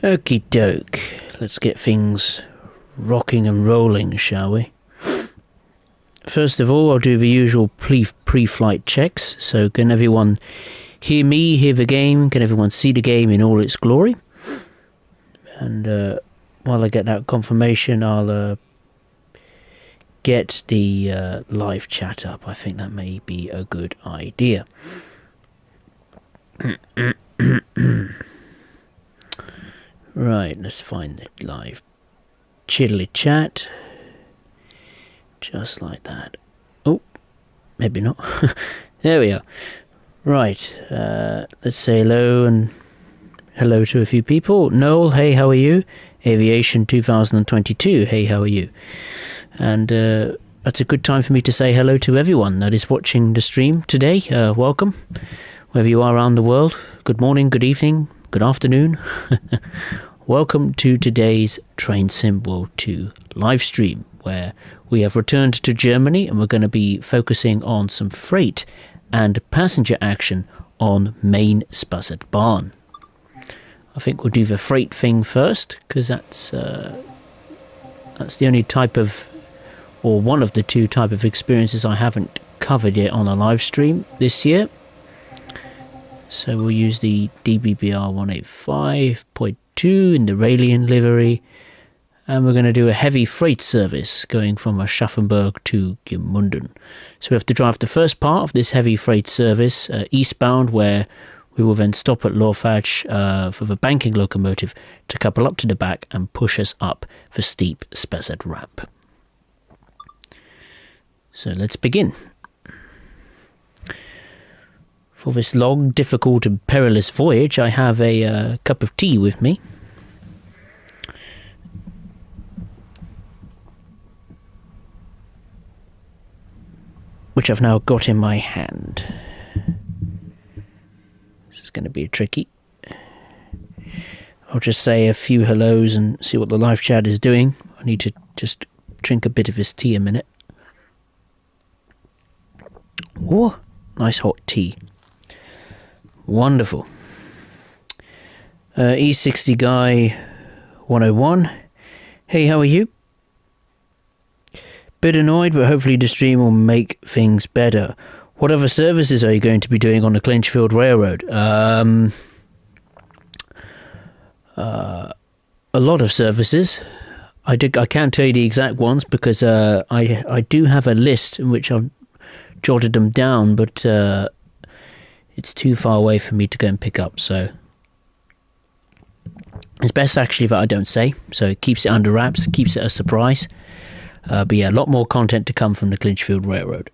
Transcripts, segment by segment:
Okie doke. Let's get things rocking and rolling, shall we? First of all, I'll do the usual pre-flight checks. So can everyone hear me, hear the game? Can everyone see the game in all its glory? And while I get that confirmation, I'll get the live chat up. I think that may be a good idea. Right, let's find the live chiddly chat. Just like that. Oh, maybe not. There we are. Right, let's say hello and hello to a few people. Noel, hey, how are you? Aviation 2022, hey, how are you? And that's a good time for me to say hello to everyone that is watching the stream today. Welcome, wherever you are around the world. Good morning, good evening, good afternoon. Welcome to today's Train Sim World 2 live stream, where we have returned to Germany and we're going to be focusing on some freight and passenger action on main Spessart Bahn. I think we'll do the freight thing first, because that's the only type of, or one of the two type of experiences I haven't covered yet on a live stream this year. So we'll use the DBBR 185.2 in the Raelian livery, and we're going to do a heavy freight service going from Aschaffenburg to Gmunden. So we have to drive the first part of this heavy freight service eastbound, where we will then stop at Lorfatsch for the banking locomotive to couple up to the back and push us up the steep Spessart ramp. So let's begin. For this long, difficult and perilous voyage, I have a cup of tea with me. Which I've now got in my hand. This is going to be tricky. I'll just say a few hellos and see what the live chat is doing. I need to just drink a bit of this tea a minute. Oh, nice hot tea. Wonderful. E60 Guy 101. Hey, how are you? Bit annoyed, but hopefully the stream will make things better. What other services are you going to be doing on the Clinchfield Railroad? A lot of services. I can't tell you the exact ones because I do have a list in which I've jotted them down, but it's too far away for me to go and pick up, so it's best actually that I don't say, so it keeps it under wraps, keeps it a surprise. But yeah, a lot more content to come from the Clinchfield Railroad.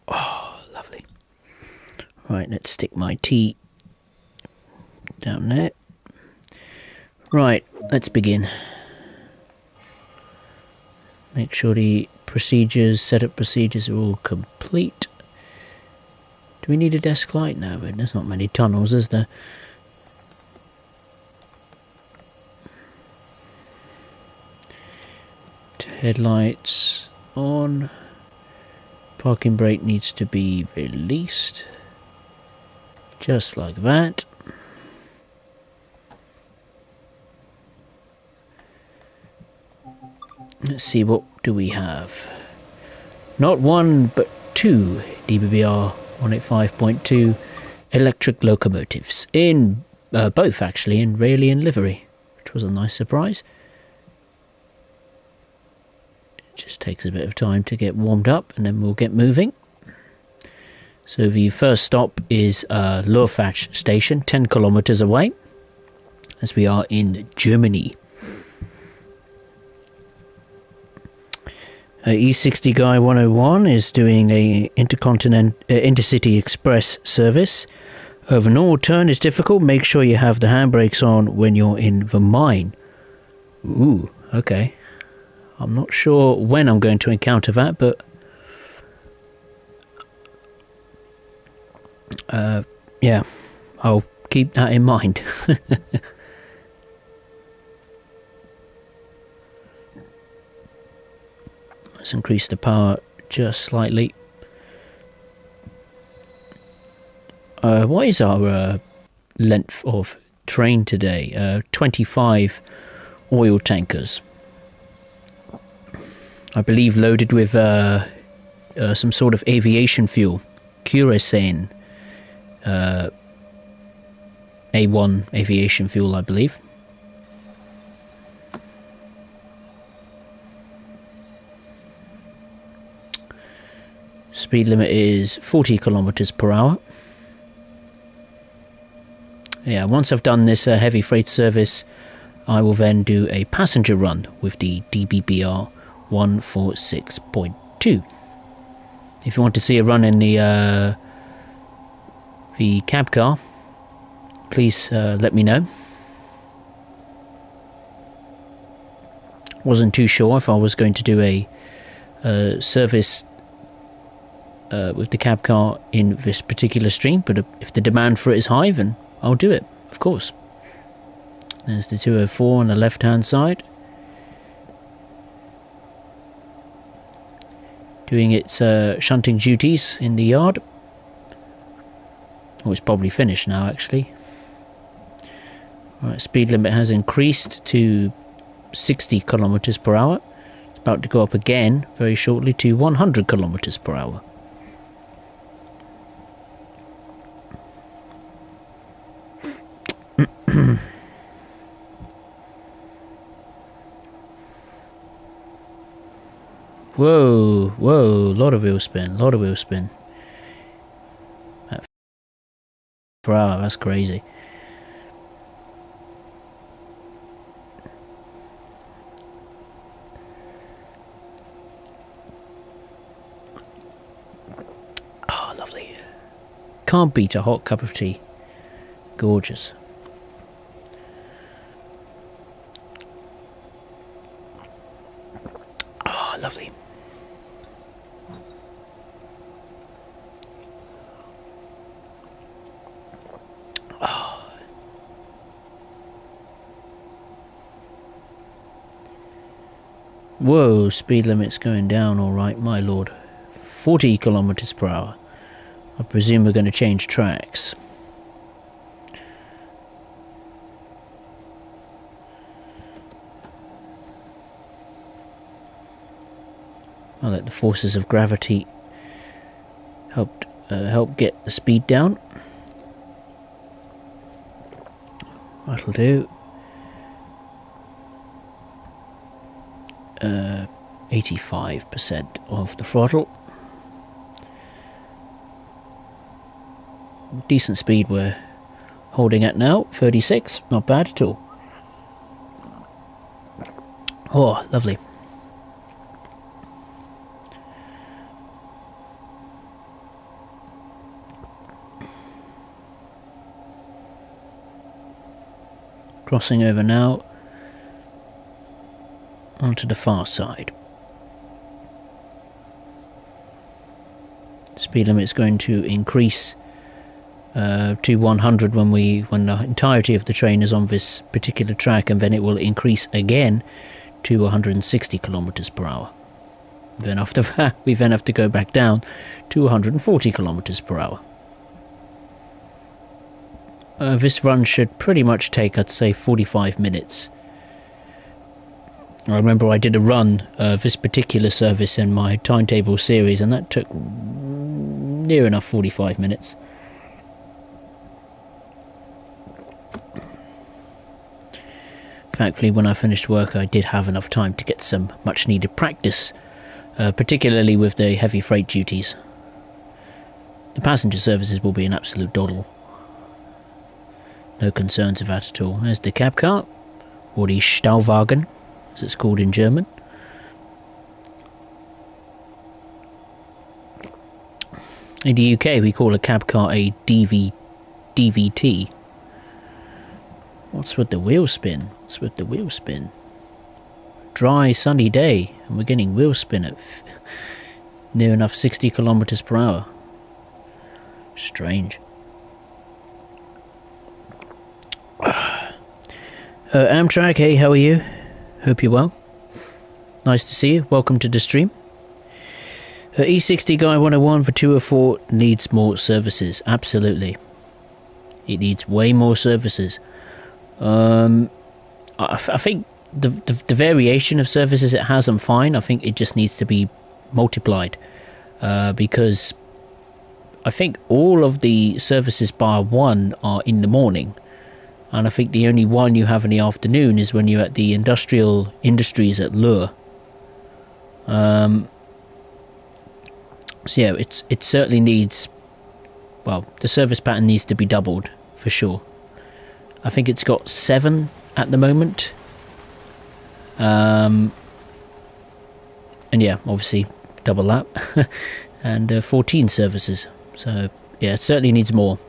Oh, lovely. Right, let's stick my tea down there. Right, let's begin. Make sure the setup procedures are all complete. Do we need a desk light now? There's not many tunnels, is there? Headlights on. Parking brake needs to be released. Just like that. Let's see, what do we have? Not one, but two DBBR 185.2 electric locomotives. In both, actually, in Raelian livery, which was a nice surprise. Just takes a bit of time to get warmed up and then we'll get moving. So the first stop is Lorfatsch station, 10 kilometers away, as we are in Germany. E60 Guy 101 is doing a intercity express service. The normal turn is difficult. Make sure you have the handbrakes on when you're in the mine. Ooh, okay. I'm not sure when I'm going to encounter that, but yeah, I'll keep that in mind. Let's increase the power just slightly. What is our length of train today. 25 oil tankers, I believe, loaded with some sort of aviation fuel, kerosene, A1 aviation fuel, I believe. Speed limit is 40 kilometers per hour. Yeah, once I've done this heavy freight service, I will then do a passenger run with the DBBR 146.2. If you want to see a run in the cab car, please let me know. Wasn't too sure if I was going to do a service with the cab car in this particular stream, but if the demand for it is high, then I'll do it, of course. There's the 204 on the left hand side, doing its shunting duties in the yard. Oh, it's probably finished now, actually. Right, speed limit has increased to 60 kilometers per hour. It's about to go up again very shortly to 100 kilometers per hour. Whoa, lot of wheel spin. Per hour, that's crazy. Oh, lovely. Can't beat a hot cup of tea. Gorgeous. Oh, lovely. Oh. Whoa, speed limit's going down, alright, my lord. 40 kilometers per hour. I presume we're going to change tracks. I'll let the forces of gravity help get the speed down. That'll do. 85% of the throttle. Decent speed we're holding at now. 36, not bad at all. Oh, lovely. Crossing over now onto the far side. Speed limit is going to increase to 100 when the entirety of the train is on this particular track, and then it will increase again to 160 kilometers per hour. Then after that, we then have to go back down to 140 kilometers per hour. This run should pretty much take, I'd say, 45 minutes. I remember I did a run of this particular service in my timetable series, and that took near enough 45 minutes. Thankfully, when I finished work, I did have enough time to get some much needed practice, particularly with the heavy freight duties. The passenger services will be an absolute doddle. No concerns of that at all. There's the cab car, or the Stauwagen, as it's called in German. In the UK, we call a cab car a DVT. What's with the wheel spin? Dry, sunny day, and we're getting wheel spin at near enough 60 kilometers per hour. Strange. Amtrak, hey, how are you? Hope you're well. Nice to see you. Welcome to the stream. E60 Guy 101 for 204 needs more services. Absolutely. It needs way more services. I think the variation of services it has, I'm fine. I think it just needs to be multiplied, because I think all of the services bar one are in the morning, and I think the only one you have in the afternoon is when you're at the industries at Lure. So yeah, it certainly needs, well, the service pattern needs to be doubled for sure. I think it's got 7 at the moment. And yeah, obviously double that. And 14 services. So yeah, it certainly needs more.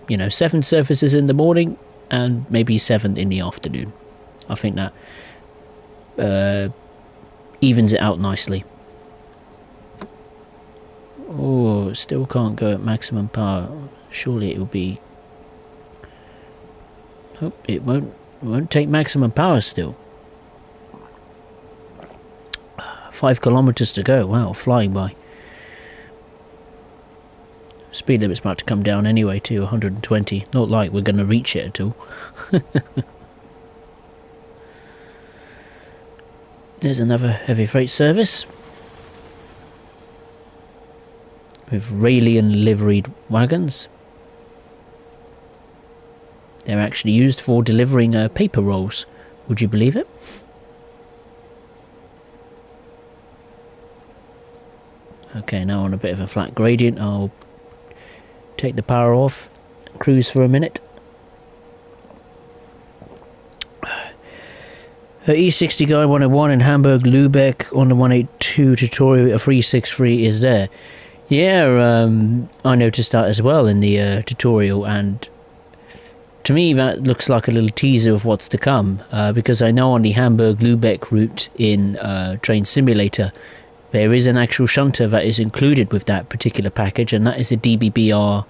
7 services in the morning and maybe 7 in the afternoon. I think that evens it out nicely. Oh, still can't go at maximum power. Surely it will be... Oh, it won't take maximum power still. 5 kilometers to go. Wow, flying by. Speed limit's about to come down anyway to 120. Not like we're going to reach it at all. There's another heavy freight service with Raelian liveried wagons. They're actually used for delivering paper rolls. Would you believe it? Okay, now on a bit of a flat gradient, I'll take the power off, cruise for a minute. E60 Guy 101 in Hamburg, Lübeck on the 182 tutorial, a 363 is there. Yeah, I noticed that as well in the tutorial, and to me that looks like a little teaser of what's to come, because I know on the Hamburg-Lübeck route in Train Simulator there is an actual shunter that is included with that particular package, and that is a DBBR,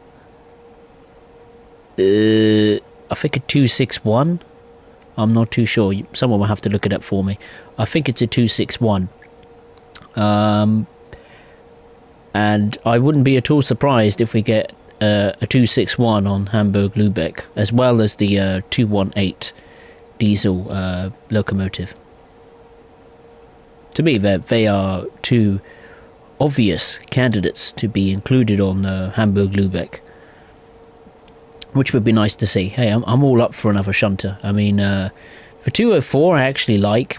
I think a 261. I'm not too sure. Someone will have to look it up for me. I think it's a 261. And I wouldn't be at all surprised if we get a 261 on Hamburg-Lübeck, as well as the 218 diesel locomotive. To me, they are two obvious candidates to be included on Hamburg-Lübeck, which would be nice to see. Hey, I'm all up for another shunter. I mean, for 204, I actually like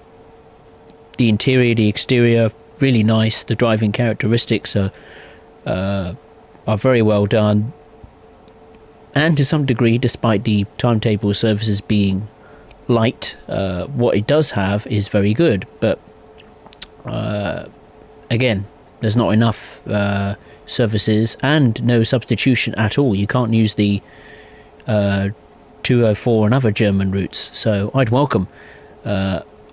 the interior, the exterior, really nice. The driving characteristics are very well done, and to some degree, despite the timetable services being light, what it does have is very good. But again, there's not enough services and no substitution at all. You can't use the 204 and other German routes, so I'd welcome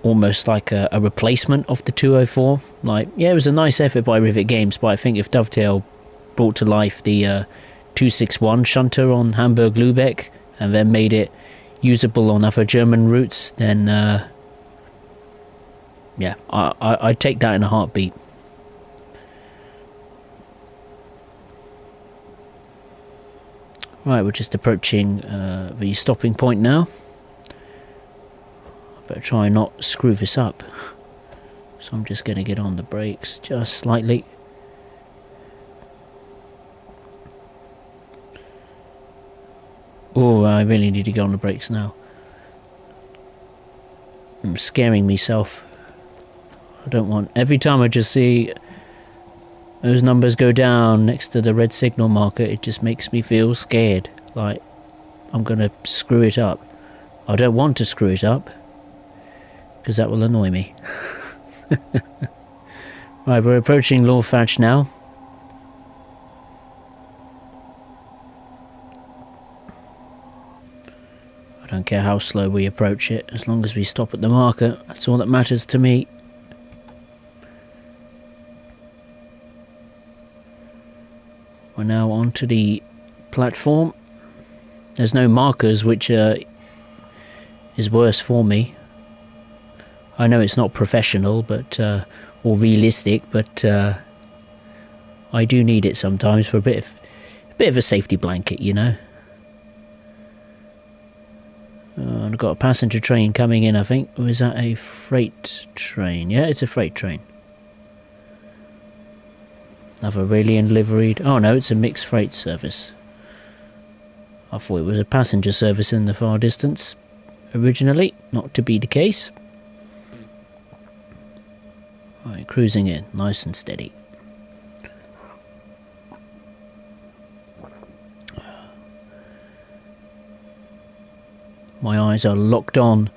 almost like a replacement of the 204. Like, yeah, it was a nice effort by Rivet Games, but I think if Dovetail brought to life the 261 shunter on Hamburg-Lübeck and then made it usable on other German routes, then yeah, I'd take that in a heartbeat. Right, we're just approaching the stopping point now. Better try and not screw this up. So I'm just going to get on the brakes just slightly. Oh, I really need to get on the brakes now. I'm scaring myself. I don't want... Every time I just see those numbers go down next to the red signal marker, it just makes me feel scared. Like I'm going to screw it up. I don't want to screw it up, because that will annoy me. Right, we're approaching Lorfatch now. I don't care how slow we approach it, as long as we stop at the marker. That's all that matters to me. We're now onto the platform. There's no markers, which is worse for me. I know it's not professional, but or realistic, but I do need it sometimes for a bit of a safety blanket, you know. I've got a passenger train coming in, I think. Or is that a freight train? Yeah, it's a freight train. Another Aurelian liveried... Oh no, it's a mixed freight service. I thought it was a passenger service in the far distance originally. Not to be the case. Right, cruising in, nice and steady. My eyes are locked on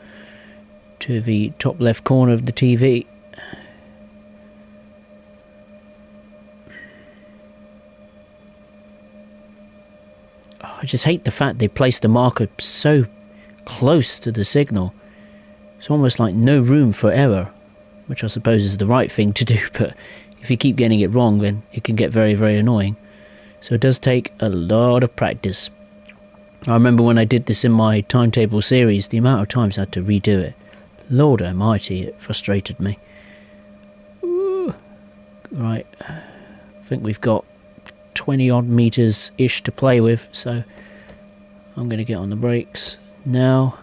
to the top left corner of the TV. Oh, I just hate the fact they placed the marker so close to the signal. It's almost like no room for error, which I suppose is the right thing to do, but if you keep getting it wrong, then it can get very, very annoying. So it does take a lot of practice. I remember when I did this in my timetable series, the amount of times I had to redo it. Lord almighty, it frustrated me. Ooh. Right, I think we've got 20 odd meters-ish to play with, so I'm going to get on the brakes now.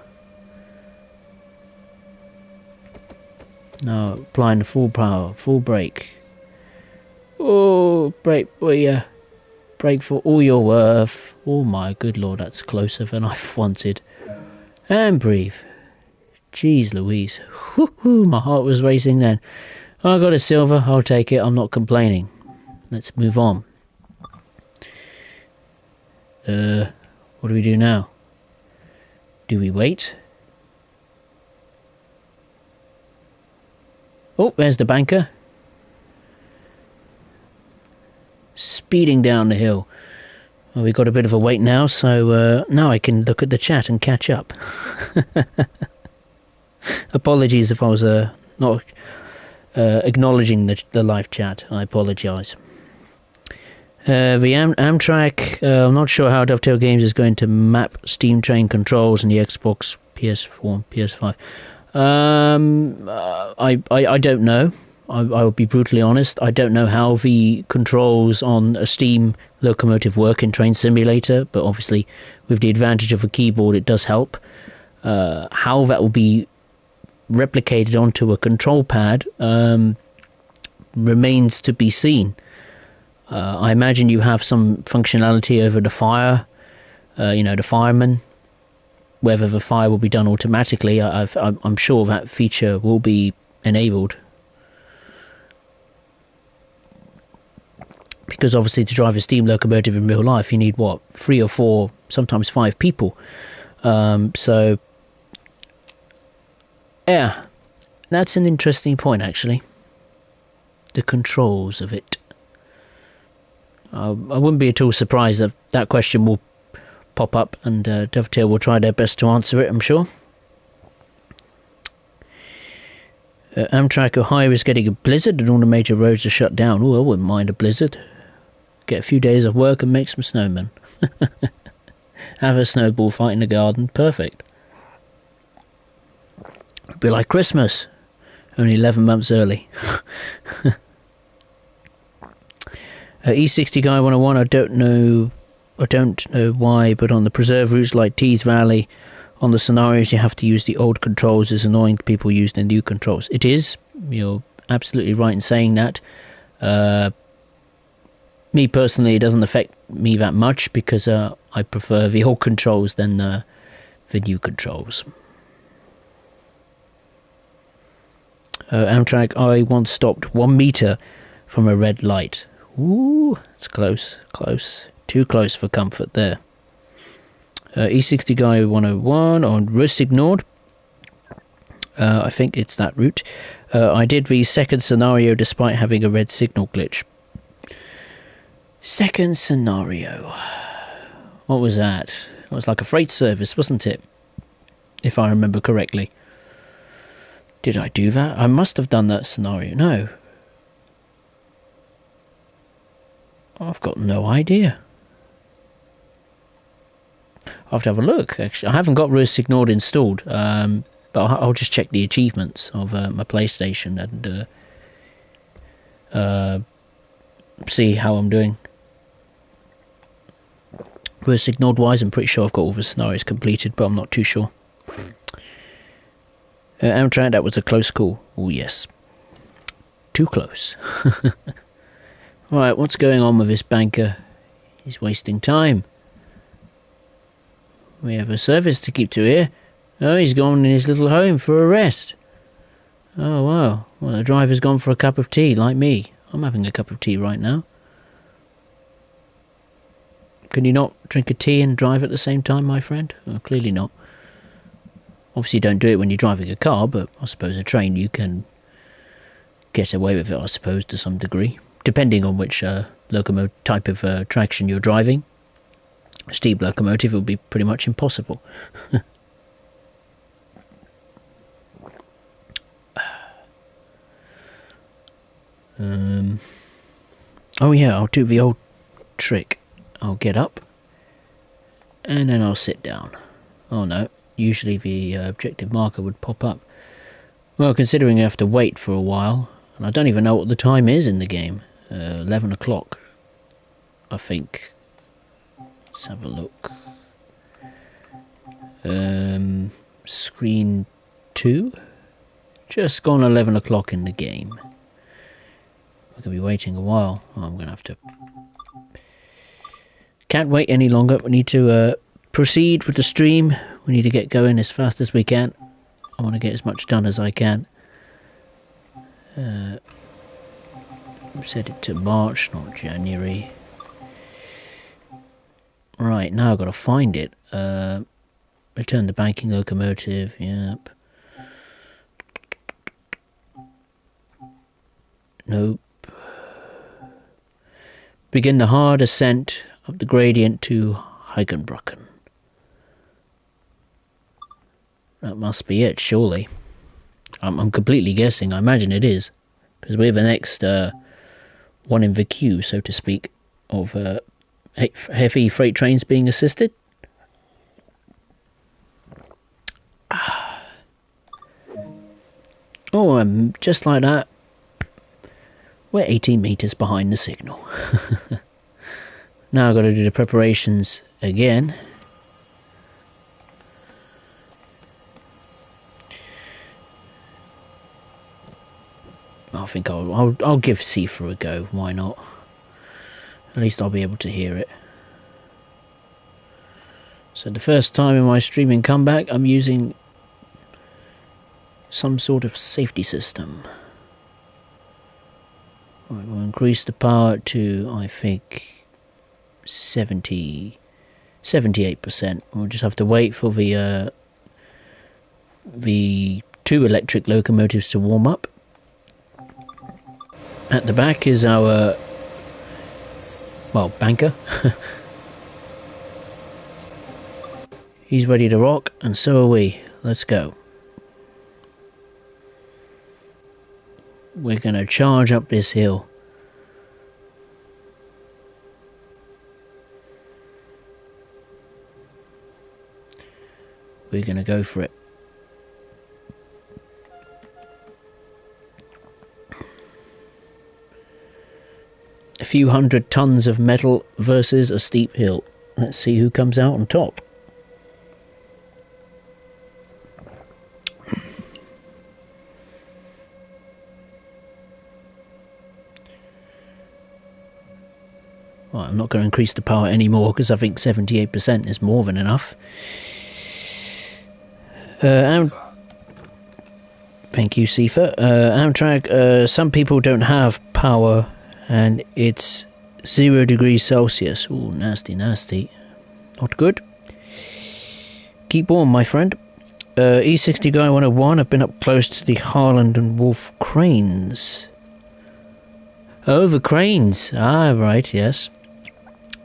Now applying the full power, full brake. Oh, brake, oh yeah. Brake for all your worth. Oh my good lord, that's closer than I've wanted. And breathe. Jeez Louise. Whoo, my heart was racing then. I got a silver, I'll take it, I'm not complaining. Let's move on. What do we do now? Do we wait? Oh, there's the banker. Speeding down the hill. Well, we've got a bit of a wait now, so now I can look at the chat and catch up. Apologies if I was not acknowledging the live chat. I apologise. The Amtrak, I'm not sure how Dovetail Games is going to map Steam Train controls in the Xbox, PS4 and PS5. I don't know. I will be brutally honest. I don't know how the controls on a Steam locomotive work in Train Simulator, but obviously with the advantage of a keyboard it does help. How that will be replicated onto a control pad remains to be seen. I imagine you have some functionality over the fire, the fireman. Whether the fire will be done automatically, I'm sure that feature will be enabled. Because obviously to drive a steam locomotive in real life you need 3 or 4, sometimes 5 people. So yeah, that's an interesting point actually. The controls of it. I wouldn't be at all surprised if that question will pop up, and Dovetail will try their best to answer it, I'm sure. Amtrak Ohio is getting a blizzard and all the major roads are shut down. Oh, I wouldn't mind a blizzard. Get a few days of work and make some snowmen. Have a snowball fight in the garden. Perfect. It'd be like Christmas. Only 11 months early. E60 Guy 101, I don't know why, but on the preserve routes like Tees Valley, on the scenarios you have to use the old controls. It's annoying people use the new controls. It is. You're absolutely right in saying that. Me personally, it doesn't affect me that much because I prefer the old controls than the new controls. Amtrak, I once stopped 1 meter from a red light. Ooh, it's close. Too close for comfort there. E60 Guy 101 on Rossignol. I think it's that route. I did the second scenario despite having a red signal glitch. Second scenario. What was that? It was like a freight service, wasn't it? If I remember correctly. Did I do that? I must have done that scenario. No. I've got no idea. I'll have to have a look. Actually, I haven't got Rossignol installed, but I'll just check the achievements of my PlayStation and see how I'm doing. Rossignol wise, I'm pretty sure I've got all the scenarios completed, but I'm not too sure. Amtrak, that was a close call. Oh yes. Too close. Alright, what's going on with this banker? He's wasting time. We have a service to keep to here. Oh, he's gone in his little home for a rest. Oh, wow. Well, the driver's gone for a cup of tea, like me. I'm having a cup of tea right now. Can you not drink a tea and drive at the same time, my friend? Well, clearly not. Obviously, don't do it when you're driving a car, but I suppose a train you can get away with it, I suppose, to some degree. Depending on which locomotive type of traction you're driving. A steam locomotive would be pretty much impossible. Oh yeah, I'll do the old trick. I'll get up and then I'll sit down. Oh no, usually the objective marker would pop up. Well, considering you have to wait for a while, and I don't even know what the time is in the game. 11 o'clock, I think. Let's have a look. Screen 2? Just gone 11 o'clock in the game. We're going to be waiting a while. Oh, I'm going to have to... Can't wait any longer. We need to proceed with the stream. We need to get going as fast as we can. I want to get as much done as I can. Set it to March, not January. Right, now I've got to find it. Return the banking locomotive. Yep. Nope. Begin the hard ascent of the gradient to Heigenbrücken. That must be it, surely. I'm completely guessing. I imagine it is. Because we're the next one in the queue, so to speak, of heavy freight trains being assisted. Oh, just like that. We're 18 metres behind the signal. Now I've got to do the preparations again. I think I'll give Sifa a go. Why not? At least I'll be able to hear it. So the first time in my streaming comeback, I'm using some sort of safety system. Right, we'll increase the power to, I think, 78%. We'll just have to wait for the 2 electric locomotives to warm up. At the back is our, well, banker. He's ready to rock, and so are we. Let's go. We're going to charge up this hill. We're going to go for it. A few hundred tons of metal versus a steep hill. Let's see who comes out on top. Well, I'm not going to increase the power anymore because I think 78% is more than enough. Thank you, Sifa. Amtrak, some people don't have power and it's 0 degrees Celsius. Ooh, nasty, nasty. Not good. Keep warm, my friend. E60 Guy 101, I've been up close to the Harland and Wolff cranes. Oh, the cranes. Ah, right, yes.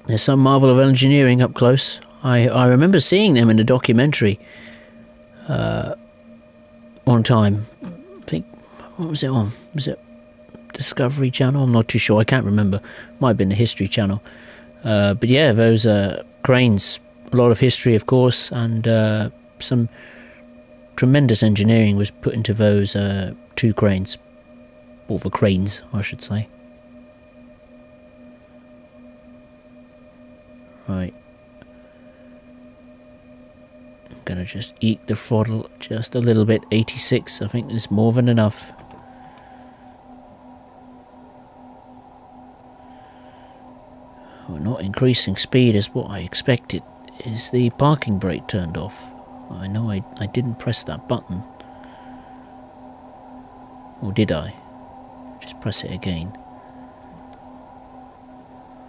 There's some marvel of engineering up close. I remember seeing them in a documentary one time. I think, what was it on? Was it Discovery Channel? I'm not too sure. I can't remember. Might have been the History Channel. But yeah, those cranes. A lot of history, of course, and some tremendous engineering was put into those 2 cranes. Or the cranes, I should say. Right. I'm going to just eke the throttle just a little bit. 86, I think is more than enough. We're not increasing speed as what I expected. Is the parking brake turned off? I know I didn't press that button. Or did I? Just press it again.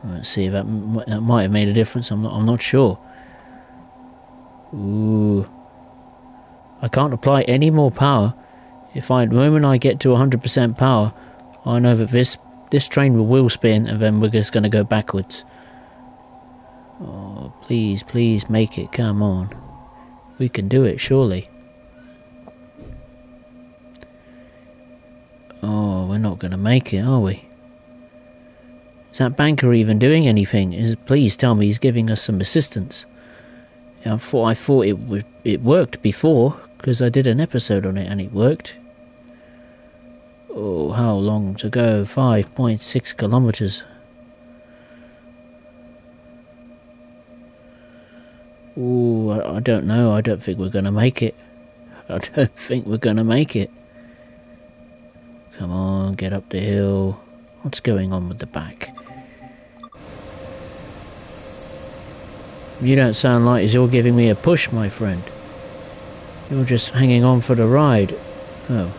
Let's see if that might have made a difference. I'm not sure. Ooh. I can't apply any more power. The moment I get to 100% power, I know that this train will spin, and then we're just going to go backwards. Oh, please make it. Come on. We can do it, surely. Oh, we're not going to make it, are we? Is that banker even doing anything? Please tell me he's giving us some assistance. I thought it worked before, because I did an episode on it and it worked. Oh, how long to go? 5.6 kilometers. Ooh, I don't know. I don't think we're going to make it. I don't think we're going to make it. Come on, get up the hill. What's going on with the back? You don't sound like you're giving me a push, my friend. You're just hanging on for the ride. Oh,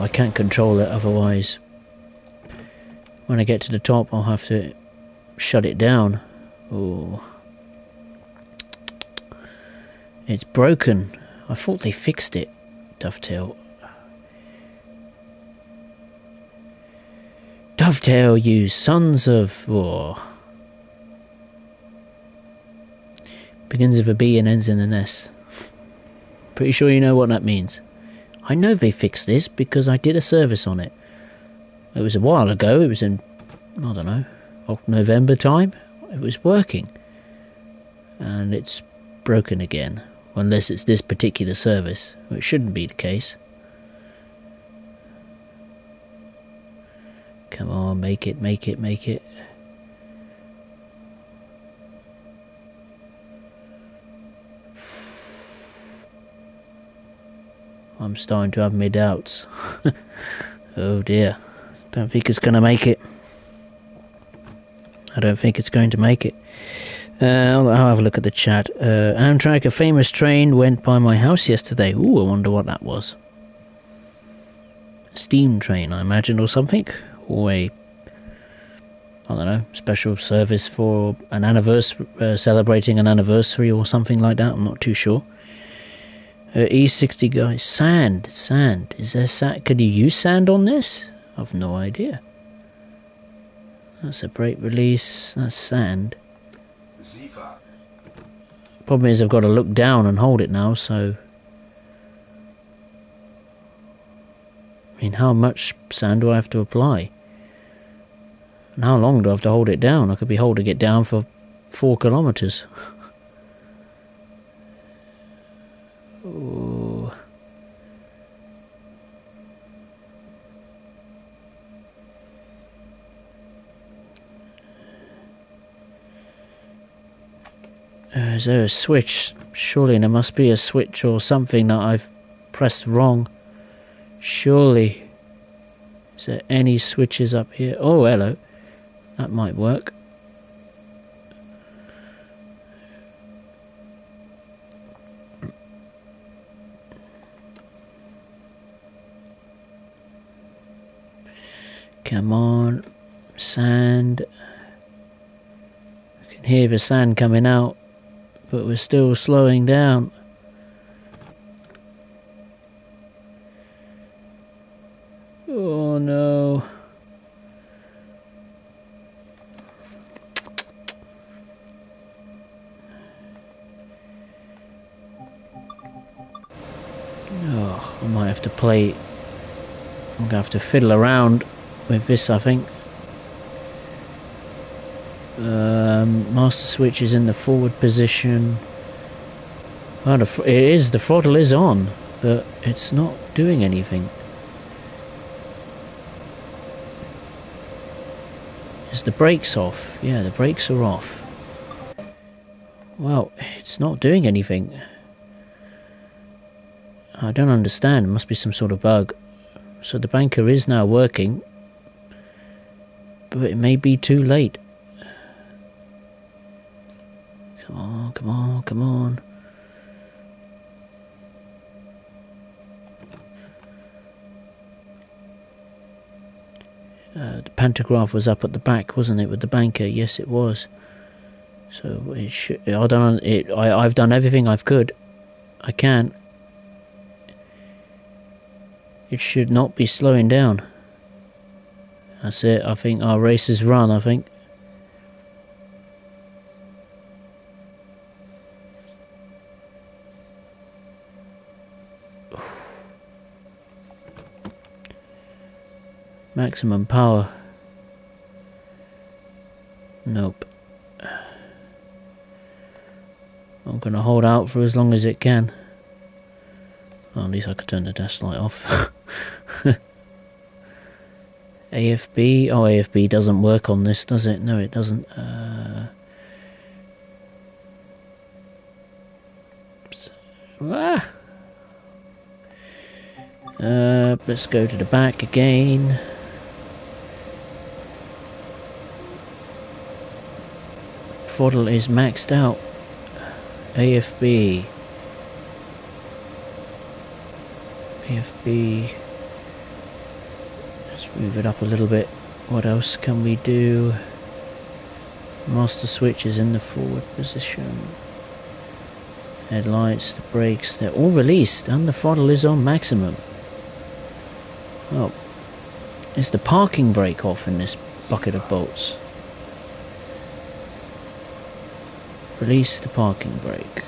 I can't control it otherwise. When I get to the top, I'll have to shut it down. Oh, it's broken. I thought they fixed it. Dovetail. Dovetail, you sons of... Oh. Begins with a B and ends in an S. Pretty sure you know what that means. I know they fixed this because I did a service on it. It was a while ago. It was in, I don't know, November time. It was working. And it's broken again. Unless it's this particular service. Which shouldn't be the case. Come on, make it. I'm starting to have my doubts. Oh dear. Don't think it's going to make it. I don't think it's going to make it. I'll have a look at the chat. Amtrak, a famous train, went by my house yesterday. Ooh, I wonder what that was. Steam train, I imagine, or something. Or I don't know, special service for an anniversary, celebrating an anniversary or something like that. I'm not too sure. E60 guys, sand. Is there sand? Can you use sand on this? I've no idea. That's a brake release. That's sand. Problem is I've got to look down and hold it now, so... I mean, how much sand do I have to apply? And how long do I have to hold it down? I could be holding it down for 4 kilometers. Ooh. Is there a switch? Surely there must be a switch or something that I've pressed wrong. Surely. Is there any switches up here? Oh, hello. That might work. Come on. Sand. I can hear the sand coming out, but we're still slowing down. Oh no. Oh, I might have to play. I'm going to have to fiddle around with this, I think. Master switch is in the forward position. Oh, the throttle is on, but it's not doing anything. Is the brakes off? Yeah, the brakes are off. Well, it's not doing anything. I don't understand. It must be some sort of bug. So the banker is now working, but it may be too late. Come on, come on, come on. The pantograph was up at the back, wasn't it, with the banker? Yes, it was. So it should. I've done everything I can. It should not be slowing down. That's it. I think our race is run. I think. Maximum power. Nope. I'm gonna hold out for as long as it can. Well, at least I could turn the dash light off. AFB? Oh, AFB doesn't work on this, does it? No, it doesn't. Let's go to the back again. Throttle is maxed out. AFB. AFB. Let's move it up a little bit. What else can we do? Master switch is in the forward position. Headlights, the brakes, they're all released and the throttle is on maximum. Oh, is the parking brake off in this bucket of bolts? Release the parking brake.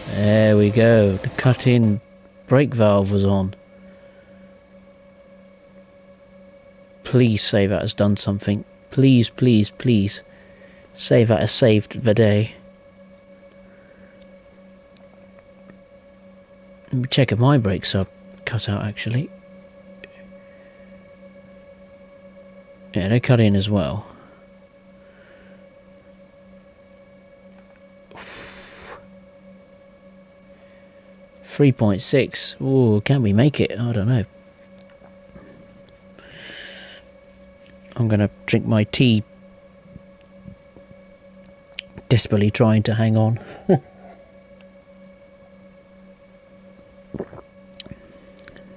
There we go. The cut-in brake valve was on. Please say that has done something. Please, please, please. Say that has saved the day. Let me check if my brakes are cut out actually. Yeah, they cut in as well. .6. Oh, can we make it? I don't know. I'm gonna drink my tea. Desperately trying to hang on.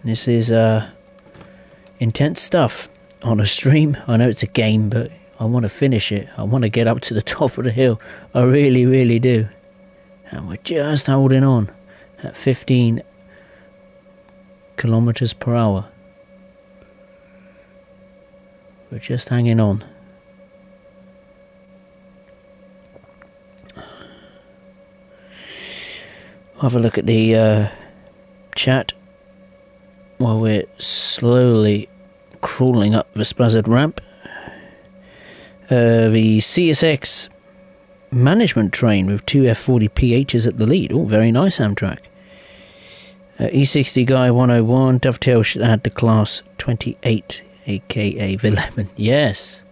This is intense stuff on a stream. I know it's a game, but I want to finish it. I want to get up to the top of the hill. I really, really do. And we're just holding on at 15 kilometers per hour. We're just hanging on. Have a look at the chat while we're slowly crawling up the Spessart ramp. The CSX management train with two F40PHs at the lead. Oh, very nice, Amtrak. E60 Guy 101, Dovetail should add the class 28, aka the Lemon. Yes,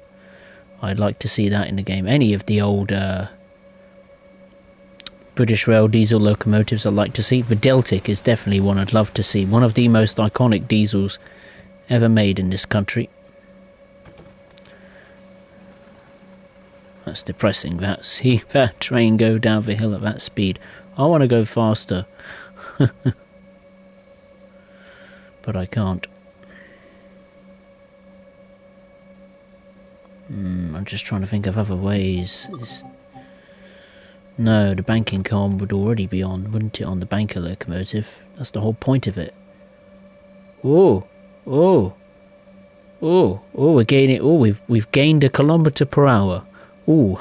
I'd like to see that in the game. Any of the old British Rail diesel locomotives I'd like to see. The Deltic is definitely one I'd love to see. One of the most iconic diesels ever made in this country. That's depressing, that. See that train go down the hill at that speed. I want to go faster. But I can't. I'm just trying to think of other ways. No, the banking column would already be on, wouldn't it, on the banker locomotive? That's the whole point of it. Oh, oh, oh, oh! We're gaining. Oh, we've gained a kilometre per hour. Oh,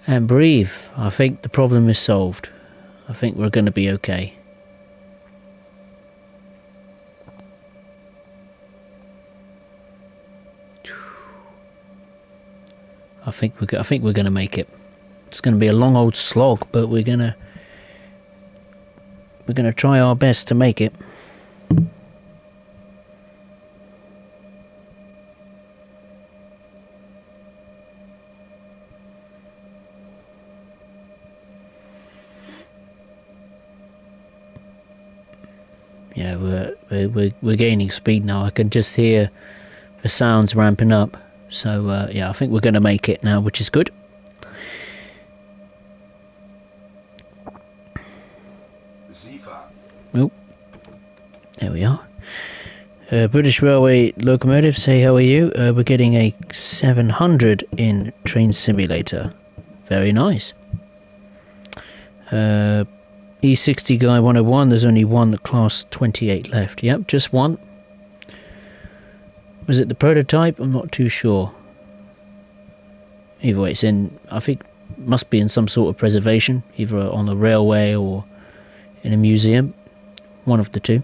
and breathe. I think the problem is solved. I think we're going to be okay. I think we're going to make it. It's going to be a long old slog, but we're going to try our best to make it. Yeah, we're gaining speed now. I can just hear the sounds ramping up. So yeah, I think we're going to make it now, which is good. Oh, there we are. British Railway locomotive, say how are you? We're getting a 700 in Train Simulator. Very nice. E60 Guy 101, there's only one class 28 left. Yep, just one. Was it the prototype? I'm not too sure. Either way, it's in, I think, must be in some sort of preservation, either on a railway or in a museum. One of the two.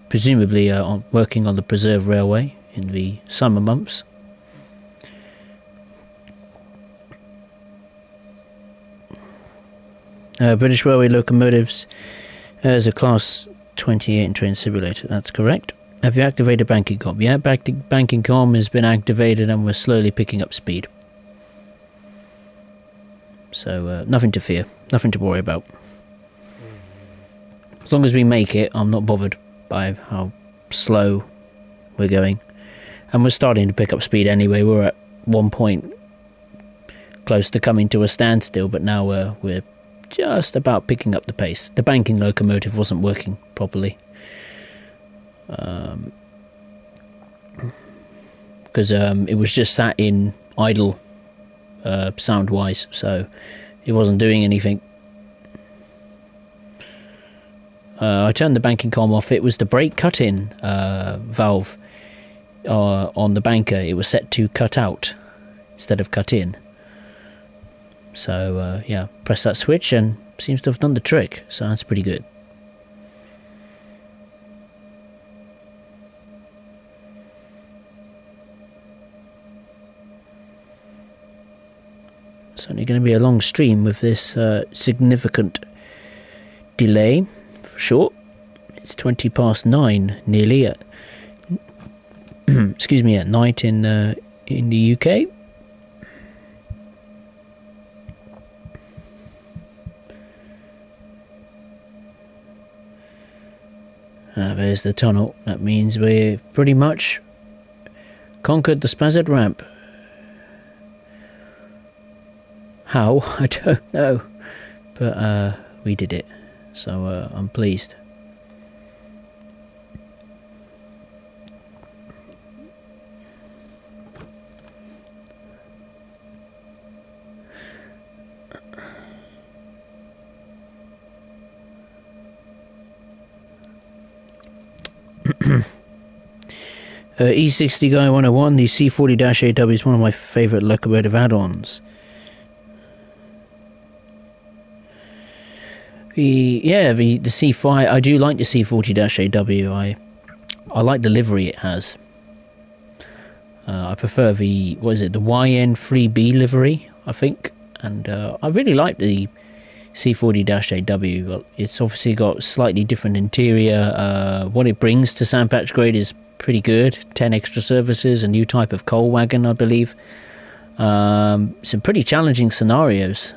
Presumably working on the preserved railway in the summer months. British Railway locomotives as a class 28 in Train Simulator, that's correct. Have you activated banking com? Yeah, banking com has been activated and we're slowly picking up speed. So nothing to fear, nothing to worry about. As long as we make it, I'm not bothered by how slow we're going. And we're starting to pick up speed anyway. We're at one point close to coming to a standstill, but now we're just about picking up the pace. The banking locomotive wasn't working properly. Because it was just sat in idle sound wise, so it wasn't doing anything. I turned the banking com off. It was the brake cut-in valve on the banker. It was set to cut out instead of cut in. So yeah, press that switch and seems to have done the trick. So that's pretty good. Certainly going to be a long stream with this significant delay, for sure. It's 9:20 nearly at excuse me, at night in the UK. There's the tunnel. That means we've pretty much conquered the Spessart ramp. How? I don't know. But we did it. So I'm pleased. E60 Guy 101, the C40-AW is one of my favourite locomotive add-ons. The C5, I do like the C40-AW. I like the livery it has. I prefer the YN3B livery, I think. And I really like the C40-AW. It's obviously got slightly different interior. What it brings to Sandpatch Grade is pretty good. 10 extra services, a new type of coal wagon, I believe. Some pretty challenging scenarios.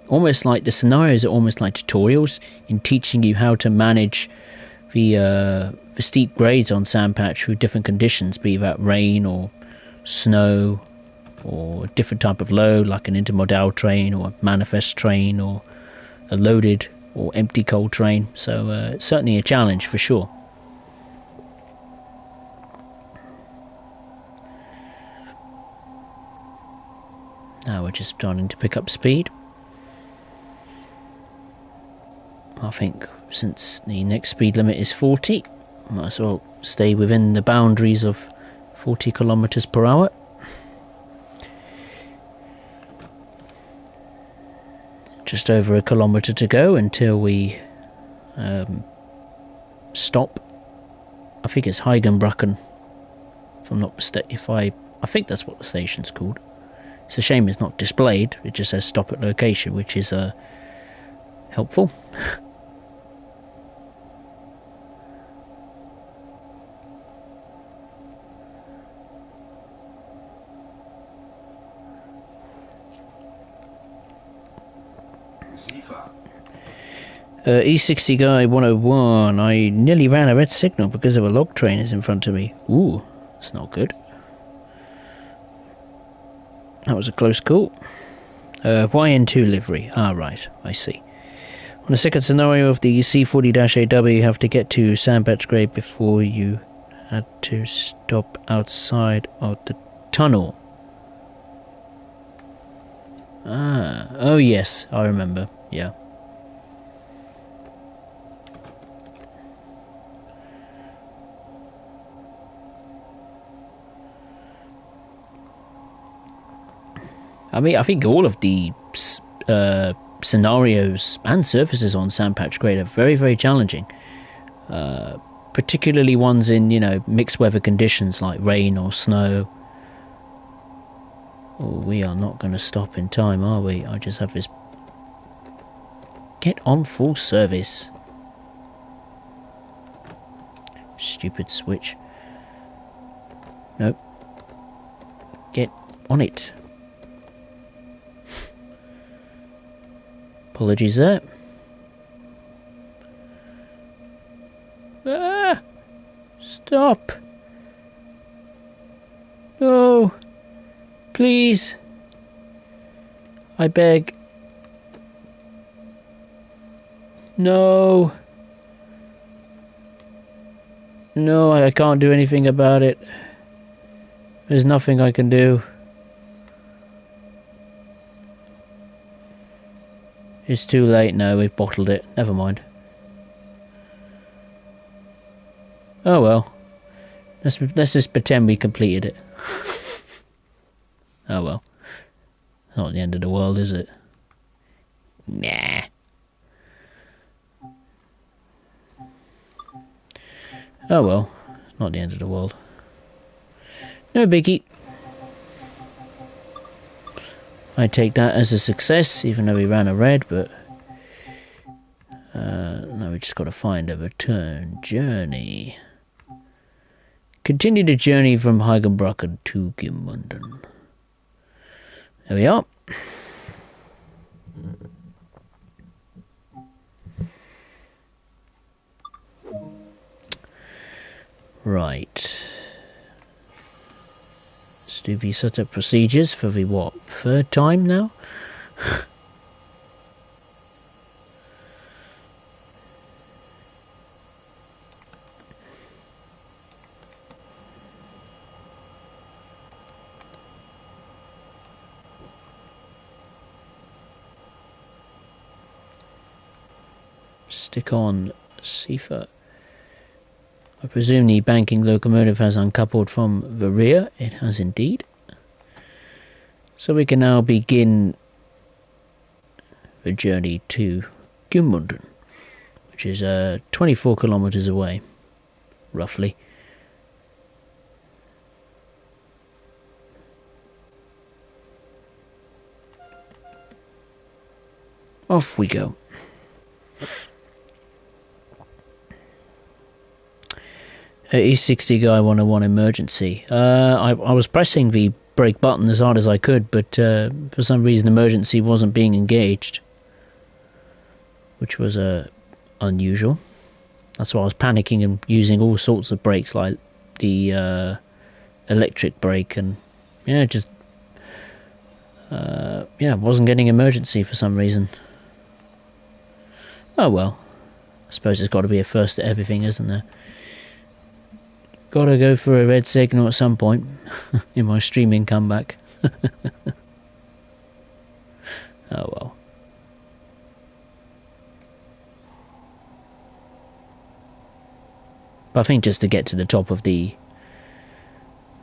Almost like the scenarios are almost like tutorials in teaching you how to manage the steep grades on Sandpatch through different conditions, be that rain or snow or a different type of load like an intermodal train or a manifest train or a loaded or empty coal train. So it's certainly a challenge for sure. Now we're just starting to pick up speed. I think since the next speed limit is 40, might as well stay within the boundaries of 40 kilometers per hour. Just over a kilometer to go until we stop. I think it's Heigenbracken, if I'm not mistaken. I think that's what the station's called. It's a shame it's not displayed. It just says stop at location, which is helpful. E60 guy 101. I nearly ran a red signal because there were log trainers in front of me. Ooh, that's not good. That was a close call. YN2 livery. Ah, right, I see. On the second scenario of the C40-AW, you have to get to Sandbach Grade before you had to stop outside of the tunnel. Ah, oh yes, I remember, yeah. I mean, I think all of the scenarios and surfaces on Sandpatch Grade are very, very challenging. Particularly ones in, you know, mixed weather conditions like rain or snow. Oh, we are not going to stop in time, are we? I just have this... Get on full service. Stupid switch. Nope. Get on it. Apologies there. Ah! Stop! No! Please! I beg. No! No, I can't do anything about it. There's nothing I can do. It's too late now, we've bottled it. Never mind. Oh well. Let's just pretend we completed it. Oh well. It's not the end of the world, is it? Nah. Oh well. Not the end of the world. No biggie. I take that as a success, even though we ran a red, but... now we just got to find a return journey. Continue the journey from Hagenbracken to Gimmunden. There we are. Right. Let's do the setup procedures for the what? Third time now? Stick on Seafer. I presume the banking locomotive has uncoupled from the rear. It has indeed. So we can now begin the journey to Gimmunden, which is 24 kilometers away, roughly. Off we go. E60 guy 101 emergency. I was pressing the brake button as hard as I could, but for some reason emergency wasn't being engaged, which was unusual. That's why I was panicking and using all sorts of brakes, like the electric brake, and yeah, just wasn't getting emergency for some reason. Oh well, I suppose there's got to be a first to everything, isn't there? Gotta go for a red signal at some point in my streaming comeback. Oh well. But I think just to get to the top of the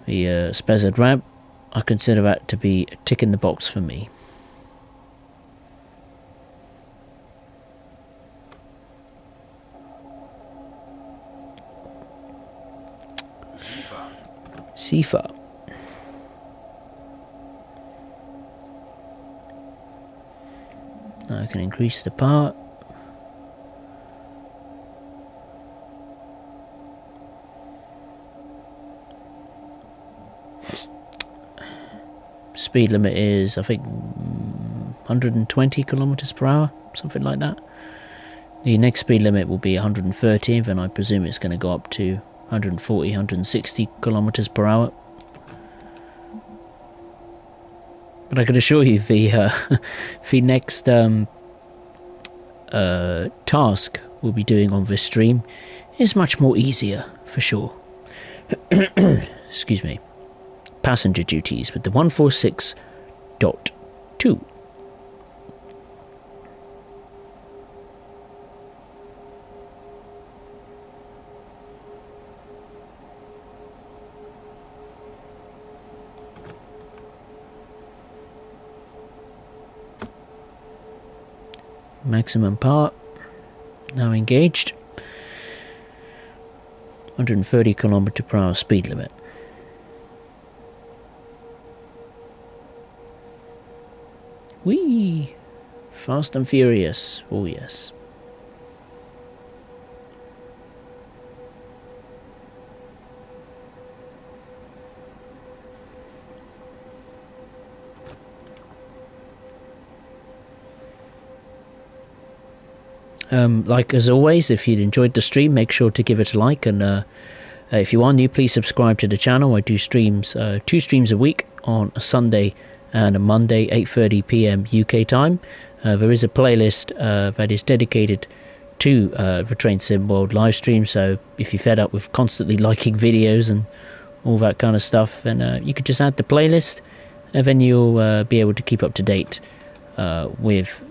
Spessart ramp, I consider that to be a tick in the box for me. Sifa. I can increase the power. Speed limit is, I think, 120 kilometers per hour, something like that. The next speed limit will be 130, and I presume it's going to go up to 140, 160 kilometers per hour. But I can assure you the next task we'll be doing on this stream is much more easier, for sure. Excuse me. Passenger duties with the 146.2. Maximum power now engaged. 130 kilometer per hour speed limit. Whee! Fast and furious. Oh yes. Like as always, if you'd enjoyed the stream, make sure to give it a like, and if you are new, please subscribe to the channel. I do streams, 2 streams a week on a Sunday and a Monday, 8:30 p.m. UK time. There is a playlist that is dedicated to the Train Sim World live stream, so if you're fed up with constantly liking videos and all that kind of stuff, then you could just add the playlist, and then you'll be able to keep up to date with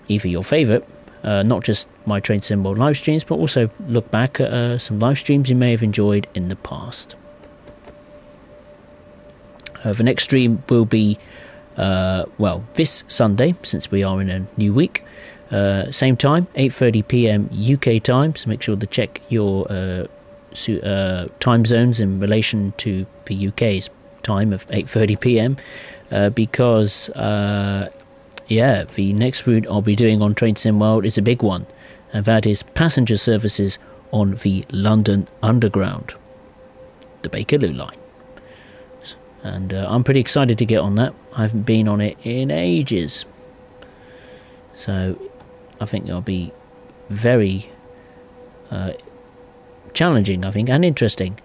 either your favourite, not just my Train Sim World live streams, but also look back at some live streams you may have enjoyed in the past. The next stream will be, this Sunday, since we are in a new week. Same time, 8:30 p.m. UK time, so make sure to check your time zones in relation to the UK's time of 8:30 p.m. Because the next route I'll be doing on Train Sim World is a big one, and that is passenger services on the London Underground, the Bakerloo line. And I'm pretty excited to get on that. I haven't been on it in ages, so I think it'll be very challenging, I think, and interesting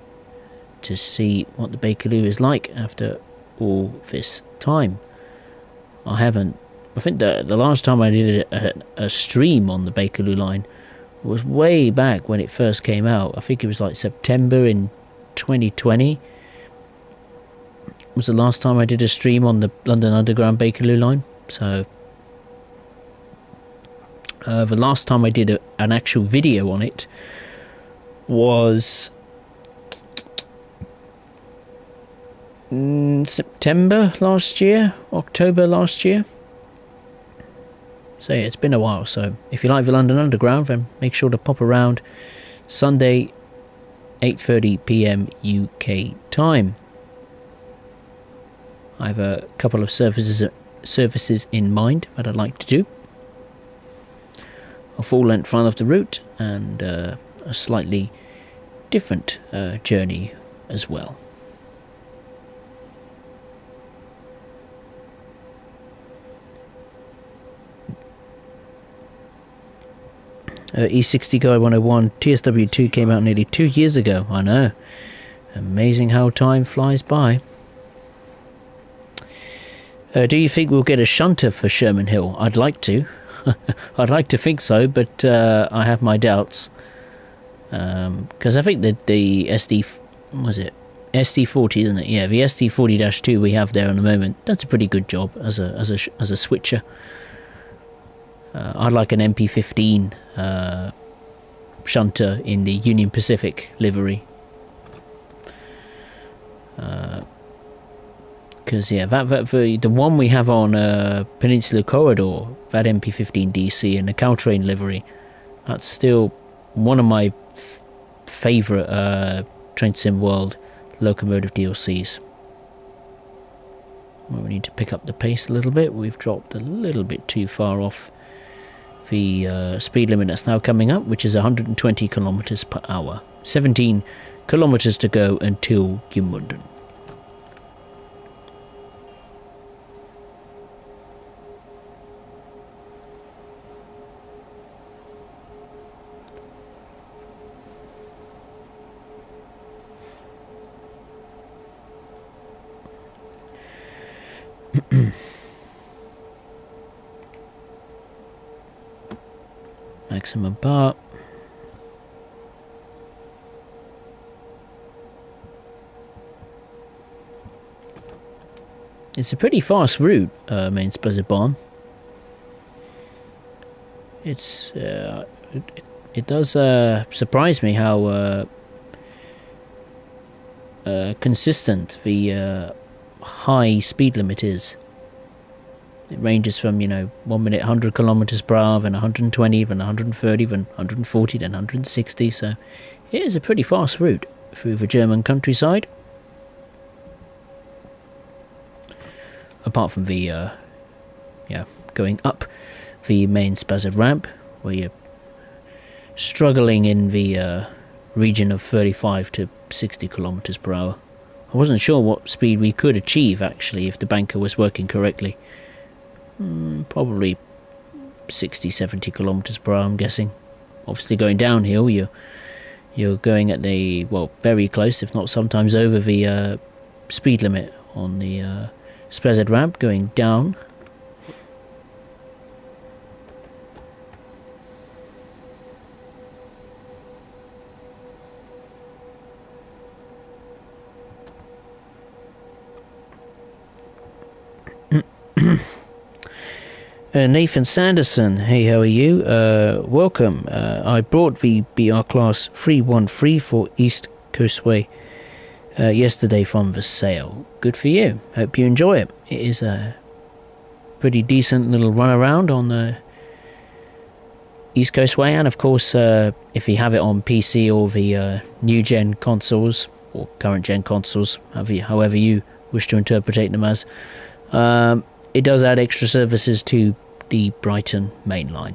to see what the Bakerloo is like after all this time. I think the last time I did a stream on the Bakerloo line was way back when it first came out. I think it was like September in 2020 was the last time I did a stream on the London Underground Bakerloo line. So the last time I did an actual video on it was September last year, October last year. So yeah, it's been a while. So if you like the London Underground, then make sure to pop around Sunday, 8:30 p.m. UK time. I have a couple of services in mind that I'd like to do. A full-length run of the route and a slightly different journey as well. E60 Guide 101 TSW2 came out nearly 2 years ago. I know. Amazing how time flies by. Do you think we'll get a shunter for Sherman Hill? I'd like to. I'd like to think so, but I have my doubts. Because I think that the SD40, isn't it? Yeah, the SD40-2 we have there at the moment, that's a pretty good job as a switcher. I'd like an MP15 shunter in the Union Pacific livery. Because the one we have on Peninsula Corridor, that MP15 DC in the Caltrain livery, that's still one of my favourite Train Sim World locomotive DLCs. Well, we need to pick up the pace a little bit. We've dropped a little bit too far off the speed limit that's now coming up, which is 120 kilometers per hour. 17 kilometers to go until Gymundon. Maximum power. It's a pretty fast route, main Spessart Bahn. It's it does surprise me how consistent the high speed limit is. It ranges from 1 minute 100 kilometers per hour, then 120, then 130, then 140, then 160. So it is a pretty fast route through the German countryside. Apart from the going up the main Spessart ramp, where you're struggling in the region of 35 to 60 kilometers per hour. I wasn't sure what speed we could achieve actually if the banker was working correctly. Probably 60, 70 kilometers per hour, I'm guessing. Obviously going downhill, you're going at the, very close, if not sometimes over the speed limit on the Spessart ramp going down. Nathan Sanderson, hey, how are you? Welcome. I brought the BR Class 313 for East Coastway yesterday from the sale. Good for you. Hope you enjoy it. It is a pretty decent little run around on the East Coastway, and of course, if you have it on PC or the new gen consoles or current gen consoles, however you wish to interpret them as, it does add extra services to the Brighton main line.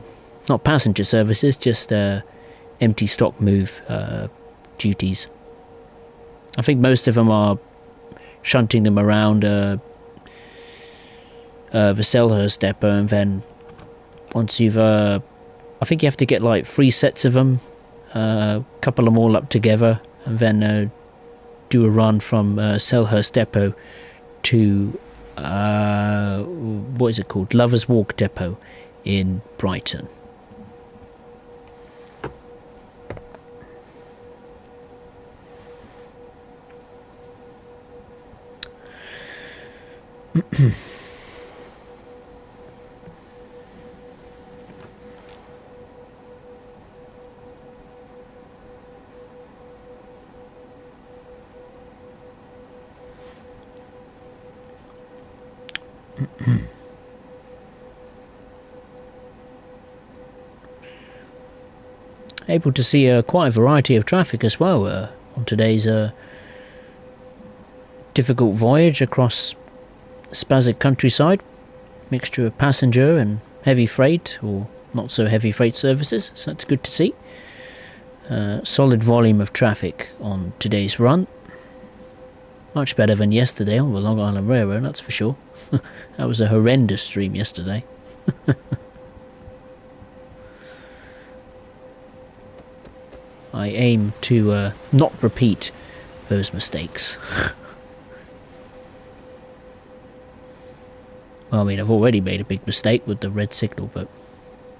Not passenger services, just empty stock move duties. I think most of them are shunting them around the Selhurst depot, and then once you've I think you have to get like 3 sets of them, couple them all up together, and then do a run from Selhurst depot to what is it called? Lovers Walk depot in Brighton. Able to see quite a variety of traffic as well on today's difficult voyage across Spessart countryside. Mixture of passenger and heavy freight, or not so heavy freight services, so that's good to see. Solid volume of traffic on today's run. Much better than yesterday on the Long Island Railroad, that's for sure. That was a horrendous stream yesterday. I aim to not repeat those mistakes. Well, I mean, I've already made a big mistake with the red signal, but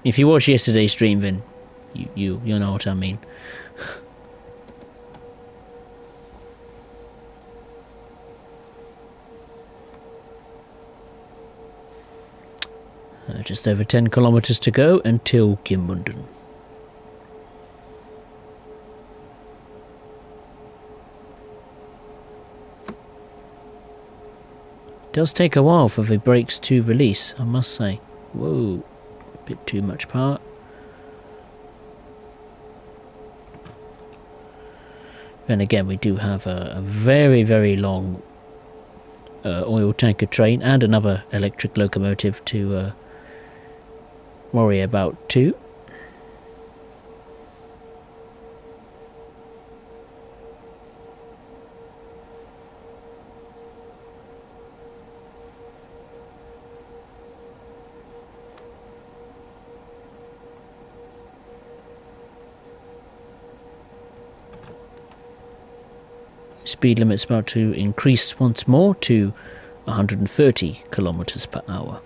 if you watch yesterday's stream, then you know what I mean. Just over 10 kilometers to go until Gimmunden. Does take a while for the brakes to release, I must say. Whoa, a bit too much power. Then again, we do have a very, very long oil tanker train and another electric locomotive to worry about too. Speed limit's about to increase once more to 130 kilometers per hour.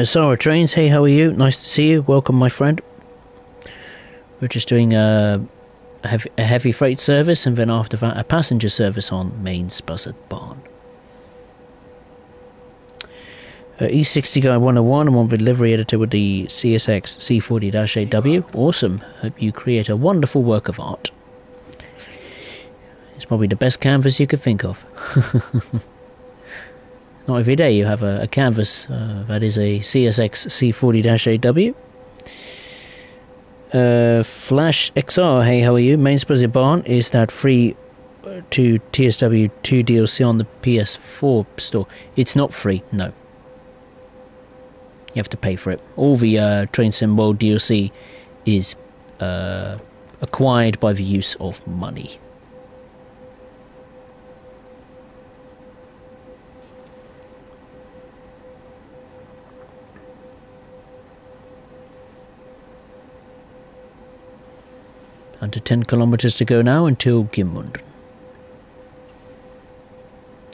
Sarah Trains, hey, how are you? Nice to see you. Welcome, my friend. We're just doing a heavy freight service, and then after that a passenger service on main Spessart Bahn. E60 Guy 101, I'm on delivery editor with the CSX C40-8W. Awesome. Hope you create a wonderful work of art. It's probably the best canvas you could think of. Not every day you have a canvas that is a CSX C40-8W. Flash XR, hey, how are you? Main Spessart Bahn, is that free to TSW 2 DLC on the PS4 store? It's not free, no. You have to pay for it. All the Train Sim World DLC is acquired by the use of money. Under 10 kilometers to go now until Gimmunden.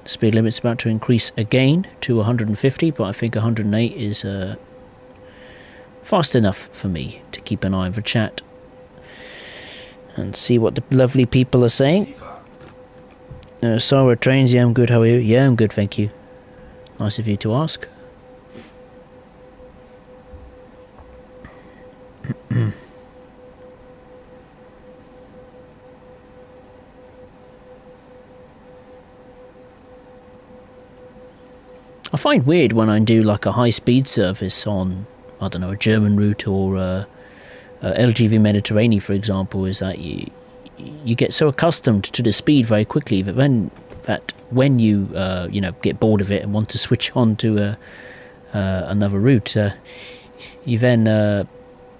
The speed limit's about to increase again to 150, but I think 108 is fast enough for me to keep an eye on the chat and see what the lovely people are saying. Sarah Trains, yeah, I'm good, how are you? Yeah, I'm good, thank you. Nice of you to ask. I find weird when I do like a high-speed service on, I don't know, a German route or LGV Mediterranean, for example, is that you get so accustomed to the speed very quickly that when you get bored of it and want to switch on to another route, you then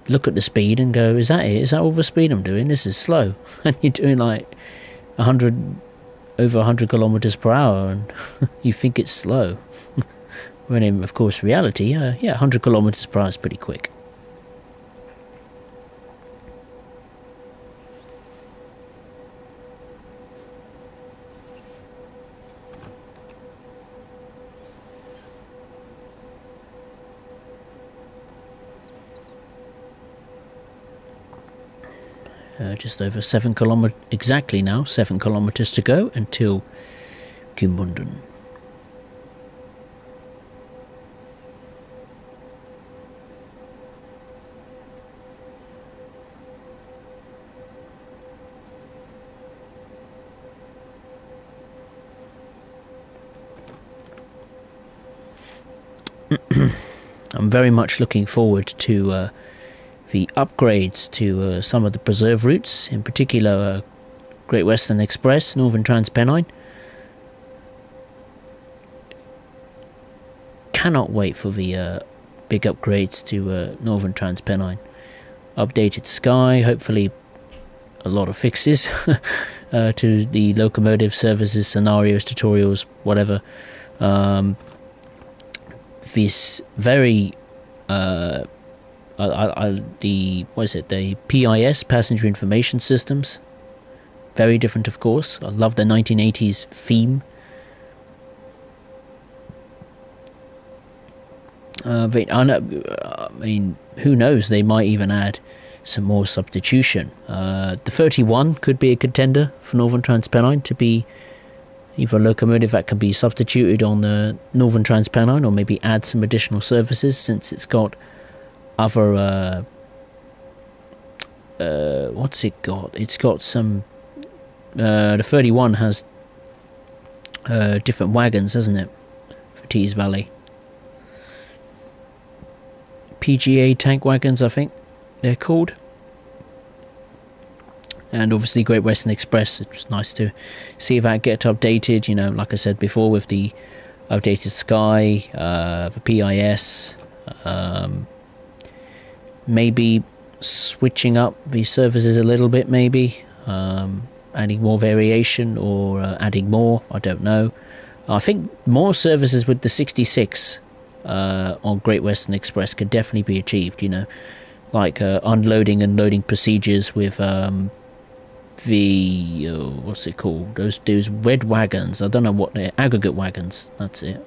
look at the speed and go, is that it? Is that all the speed I'm doing? This is slow. And you're doing like over 100 kilometers per hour, and you think it's slow. When in, of course, reality, 100 kilometers per hour is pretty quick. Just over 7 kilometers, exactly now, 7 kilometers to go until Gimmunden. I'm very much looking forward to the upgrades to some of the preserve routes, in particular Great Western Express, Northern Transpennine. Cannot wait for the big upgrades to Northern Transpennine. Updated sky, hopefully a lot of fixes to the locomotive services, scenarios, tutorials, whatever. This very the PIS, passenger information systems, very different, of course. I love the 1980s theme. But I mean, who knows, they might even add some more substitution. The 31 could be a contender for Northern Transpennine to be either a locomotive that can be substituted on the Northern Transpennine, or maybe add some additional services, since it's got other what's it got? It's got some the 31 has different wagons, hasn't it, for Tees Valley? PGA tank wagons, I think they're called. And obviously Great Western Express, it's nice to see that get updated, you know, like I said before, with the updated sky, the PIS, maybe switching up the services a little bit, maybe adding more variation, or adding more, I don't know. I think more services with the 66 on Great Western Express could definitely be achieved, you know, like unloading and loading procedures with the what's it called? Those red wagons. I don't know what they're. Aggregate wagons. That's it.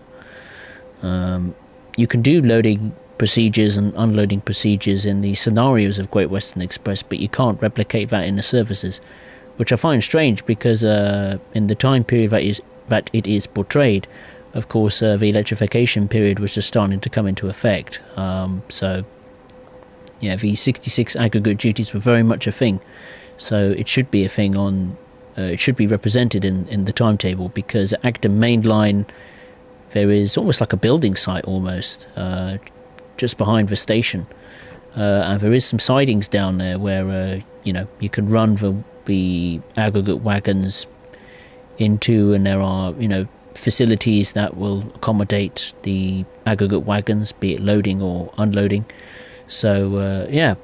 You can do loading procedures and unloading procedures in the scenarios of Great Western Express, but you can't replicate that in the services, which I find strange because in the time period that it is portrayed, of course, the electrification period was just starting to come into effect. So, yeah, the 66 aggregate duties were very much a thing. So it should be a thing on. It should be represented in the timetable, because at Acton Main Line there is almost like a building site almost, just behind the station, and there is some sidings down there where you can run the aggregate wagons into, and there are facilities that will accommodate the aggregate wagons, be it loading or unloading. So yeah,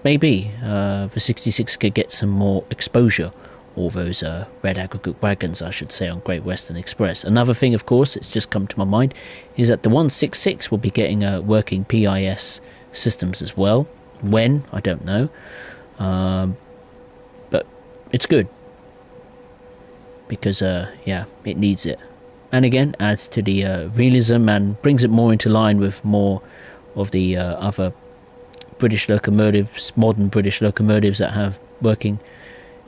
maybe the 66 could get some more exposure, all those red aggregate wagons, I should say, on Great Western Express. Another thing, of course, it's just come to my mind, is that the 166 will be getting working PIS systems as well. When, I don't know, but it's good, because yeah, it needs it, and again adds to the realism and brings it more into line with more of the other British locomotives, modern British locomotives that have working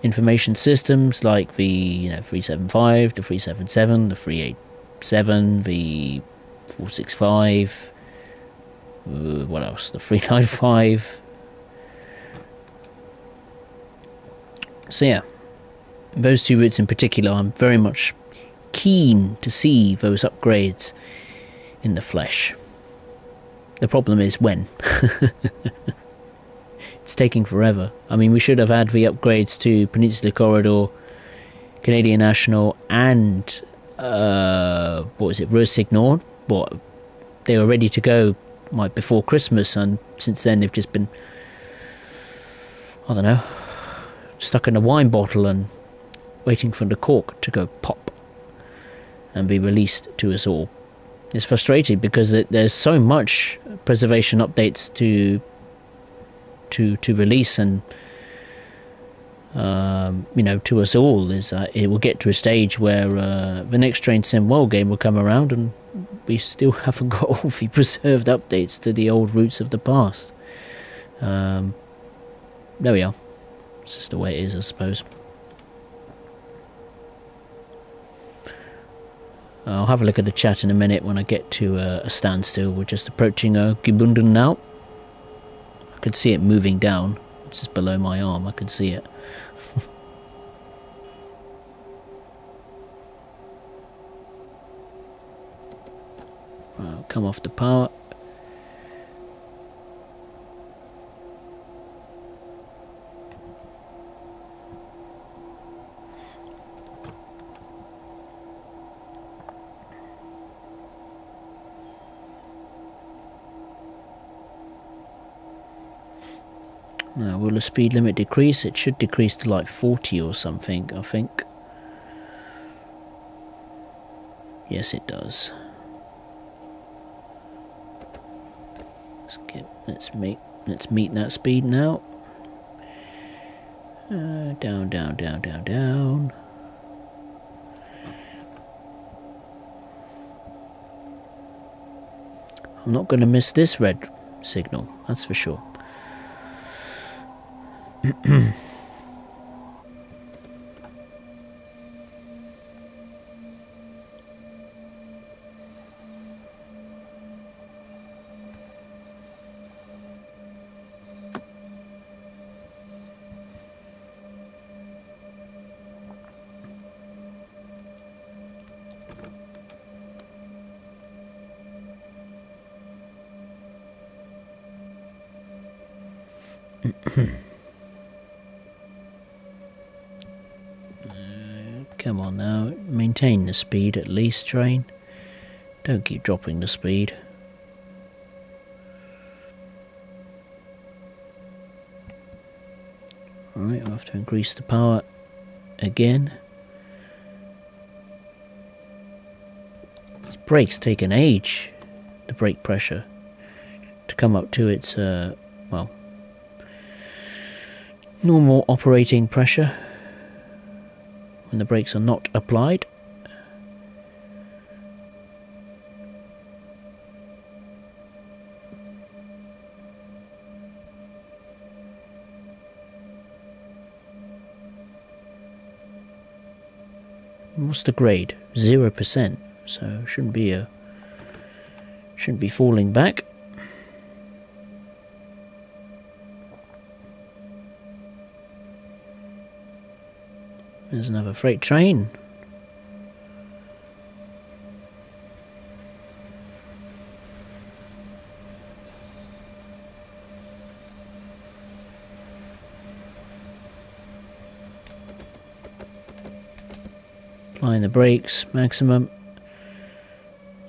information systems, like the 375, the 377, the 387, the 465, what else, the 395. So yeah, those two routes in particular, I'm very much keen to see those upgrades in the flesh. The problem is when. It's taking forever. I mean, we should have had the upgrades to Peninsula Corridor, Canadian National, and Rossignol. They were ready to go before Christmas, and since then they've just been, I don't know, stuck in a wine bottle and waiting for the cork to go pop and be released to us all. It's frustrating because there's so much preservation updates to release, and to us all, is it will get to a stage where the next Train Sim World game will come around and we still haven't got all the preserved updates to the old routes of the past. There we are. It's just the way it is, I suppose. I'll have a look at the chat in a minute when I get to a standstill. We're just approaching Gibunden now. I could see it moving down. It's just below my arm. I could see it. I'll come off the power. Now, will the speed limit decrease? It should decrease to like 40 or something, I think. Yes, it does. Let's meet that speed now. Down, down, down, down, down. I'm not going to miss this red signal, that's for sure. Come on now, maintain the speed at least, train. Don't keep dropping the speed. Alright, I'll have to increase the power again. These brakes take an age, the brake pressure, to come up to its, well, normal operating pressure. when the brakes are not applied. What's the grade? 0%. So shouldn't be falling back. There's another freight train. Applying the brakes maximum,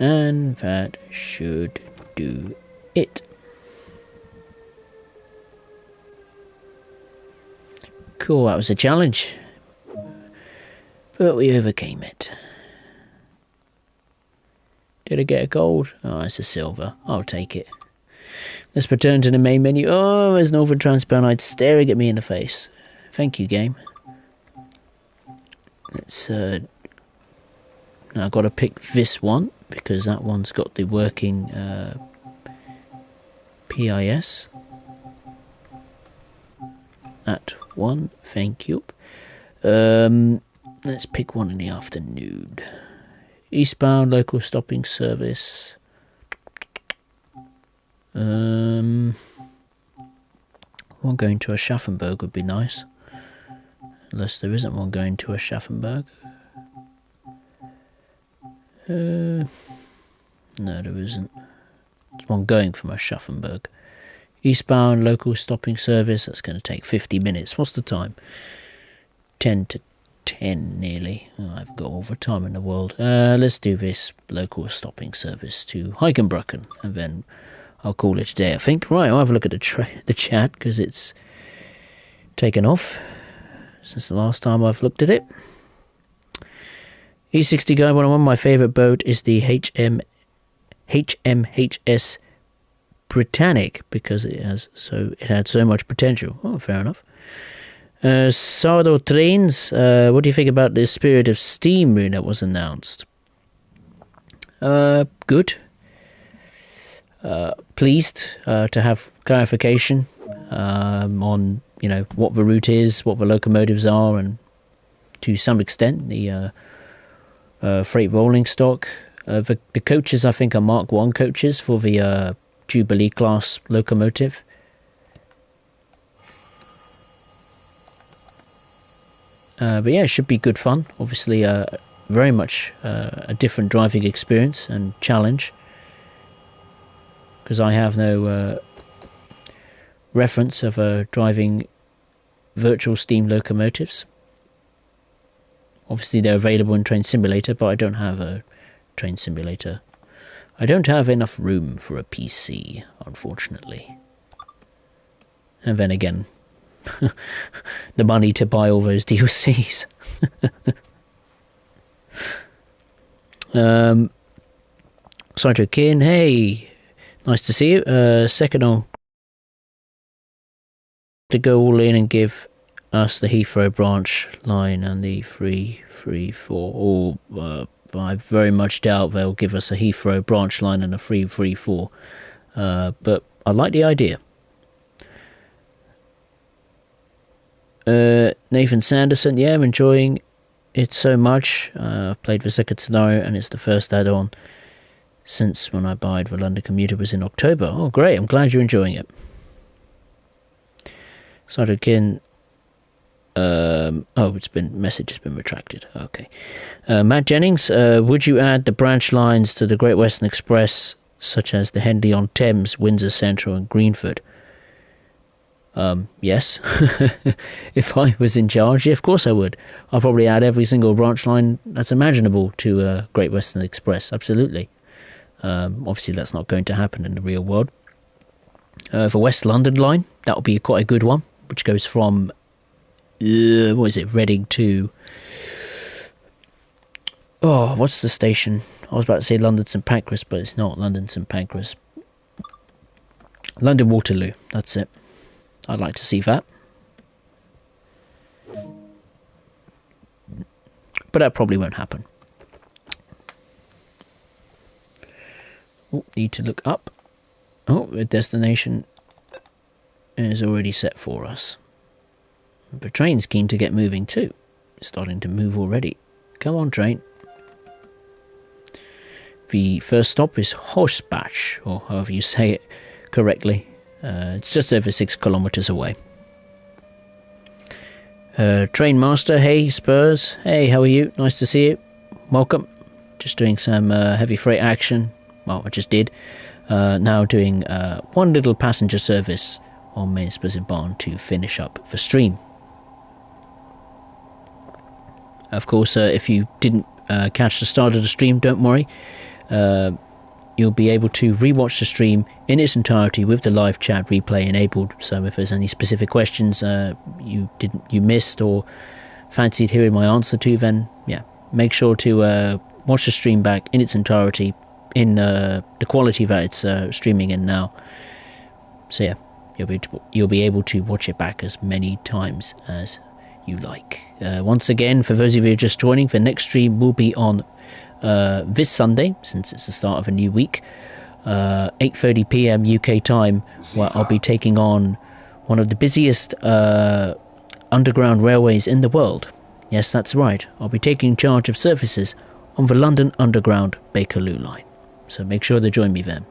and that should do it. Cool, that was a challenge, but we overcame it. Did I get a gold? Oh, it's a silver. I'll take it. Let's return to the main menu. Oh, there's Northern Transbernite staring at me in the face. Thank you, game. Let's now I've got to pick this one because that one's got the working PIS. That one, thank you. Let's pick one in the afternoon. Eastbound local stopping service. One going to Aschaffenburg would be nice. Unless there isn't one going to Aschaffenburg. No, there isn't. There's one going from Aschaffenburg. Eastbound local stopping service. That's going to take 50 minutes. What's the time? 10 to 10 nearly. Oh, I've got all the time in the world. Let's do this local stopping service to Heikenbrücken, and then I'll call it a day, I think. Right, I'll have a look at the chat because it's taken off since the last time I've looked at it. E60 guy 101, my favourite boat is the HMHS Britannic because it had so much potential. Oh, fair enough. Sourdough Trains, what do you think about the Spirit of Steam rune that was announced? Good. Pleased to have clarification on what the route is, what the locomotives are, and to some extent the freight rolling stock. The coaches, I think, are Mark 1 coaches for the Jubilee class locomotive. But yeah, it should be good fun. Obviously, very much a different driving experience and challenge. Because I have no reference of driving virtual steam locomotives. Obviously, they're available in Train Simulator, but I don't have a Train Simulator. I don't have enough room for a PC, unfortunately. And then again, the money to buy all those DLCs. Saito Kin, hey, nice to see you. Second on to go all in and give us the Heathrow branch line and the 334. I very much doubt they'll give us a Heathrow branch line and a 334. But I like the idea. Nathan Sanderson, yeah, I'm enjoying it so much. I've played the second scenario and it's the first add-on since when I bought the London Commuter was in October. Oh, great, I'm glad you're enjoying it. Sadokin, message has been retracted. Okay. Matt Jennings, would you add the branch lines to the Great Western Express, such as the Henley-on-Thames, Windsor Central and Greenford? Yes. If I was in charge, yeah, of course I would. I'll probably add every single branch line that's imaginable to Great Western Express, absolutely. Obviously that's not going to happen in the real world. The West London line, that would be quite a good one, which goes from Reading to what's the station? I was about to say London St Pancras, but it's not London St Pancras. London Waterloo, that's it. I'd like to see that. but that probably won't happen. Oh, need to look up. Oh, the destination is already set for us. The train's keen to get moving too. It's starting to move already. Come on, train. The first stop is Horsbach, or however you say it correctly. It's just over 6 kilometers away. Train master, hey Spurs. Hey, how are you? Nice to see you. Welcome. Just doing some heavy freight action. Well, I just did. Now doing one little passenger service on main Spessart Bahn to finish up the stream. Of course, if you didn't catch the start of the stream, don't worry. You'll be able to rewatch the stream in its entirety with the live chat replay enabled. So if there's any specific questions you missed or fancied hearing my answer to, then yeah, make sure to watch the stream back in its entirety in the quality that it's streaming in now. So yeah, you'll be able to watch it back as many times as you like. Once again, for those of you just joining, the next stream will be on this Sunday, since it's the start of a new week, 8:30 p.m. UK time, where I'll be taking on one of the busiest underground railways in the world. Yes, that's right. I'll be taking charge of services on the London Underground Bakerloo line. So make sure to join me then.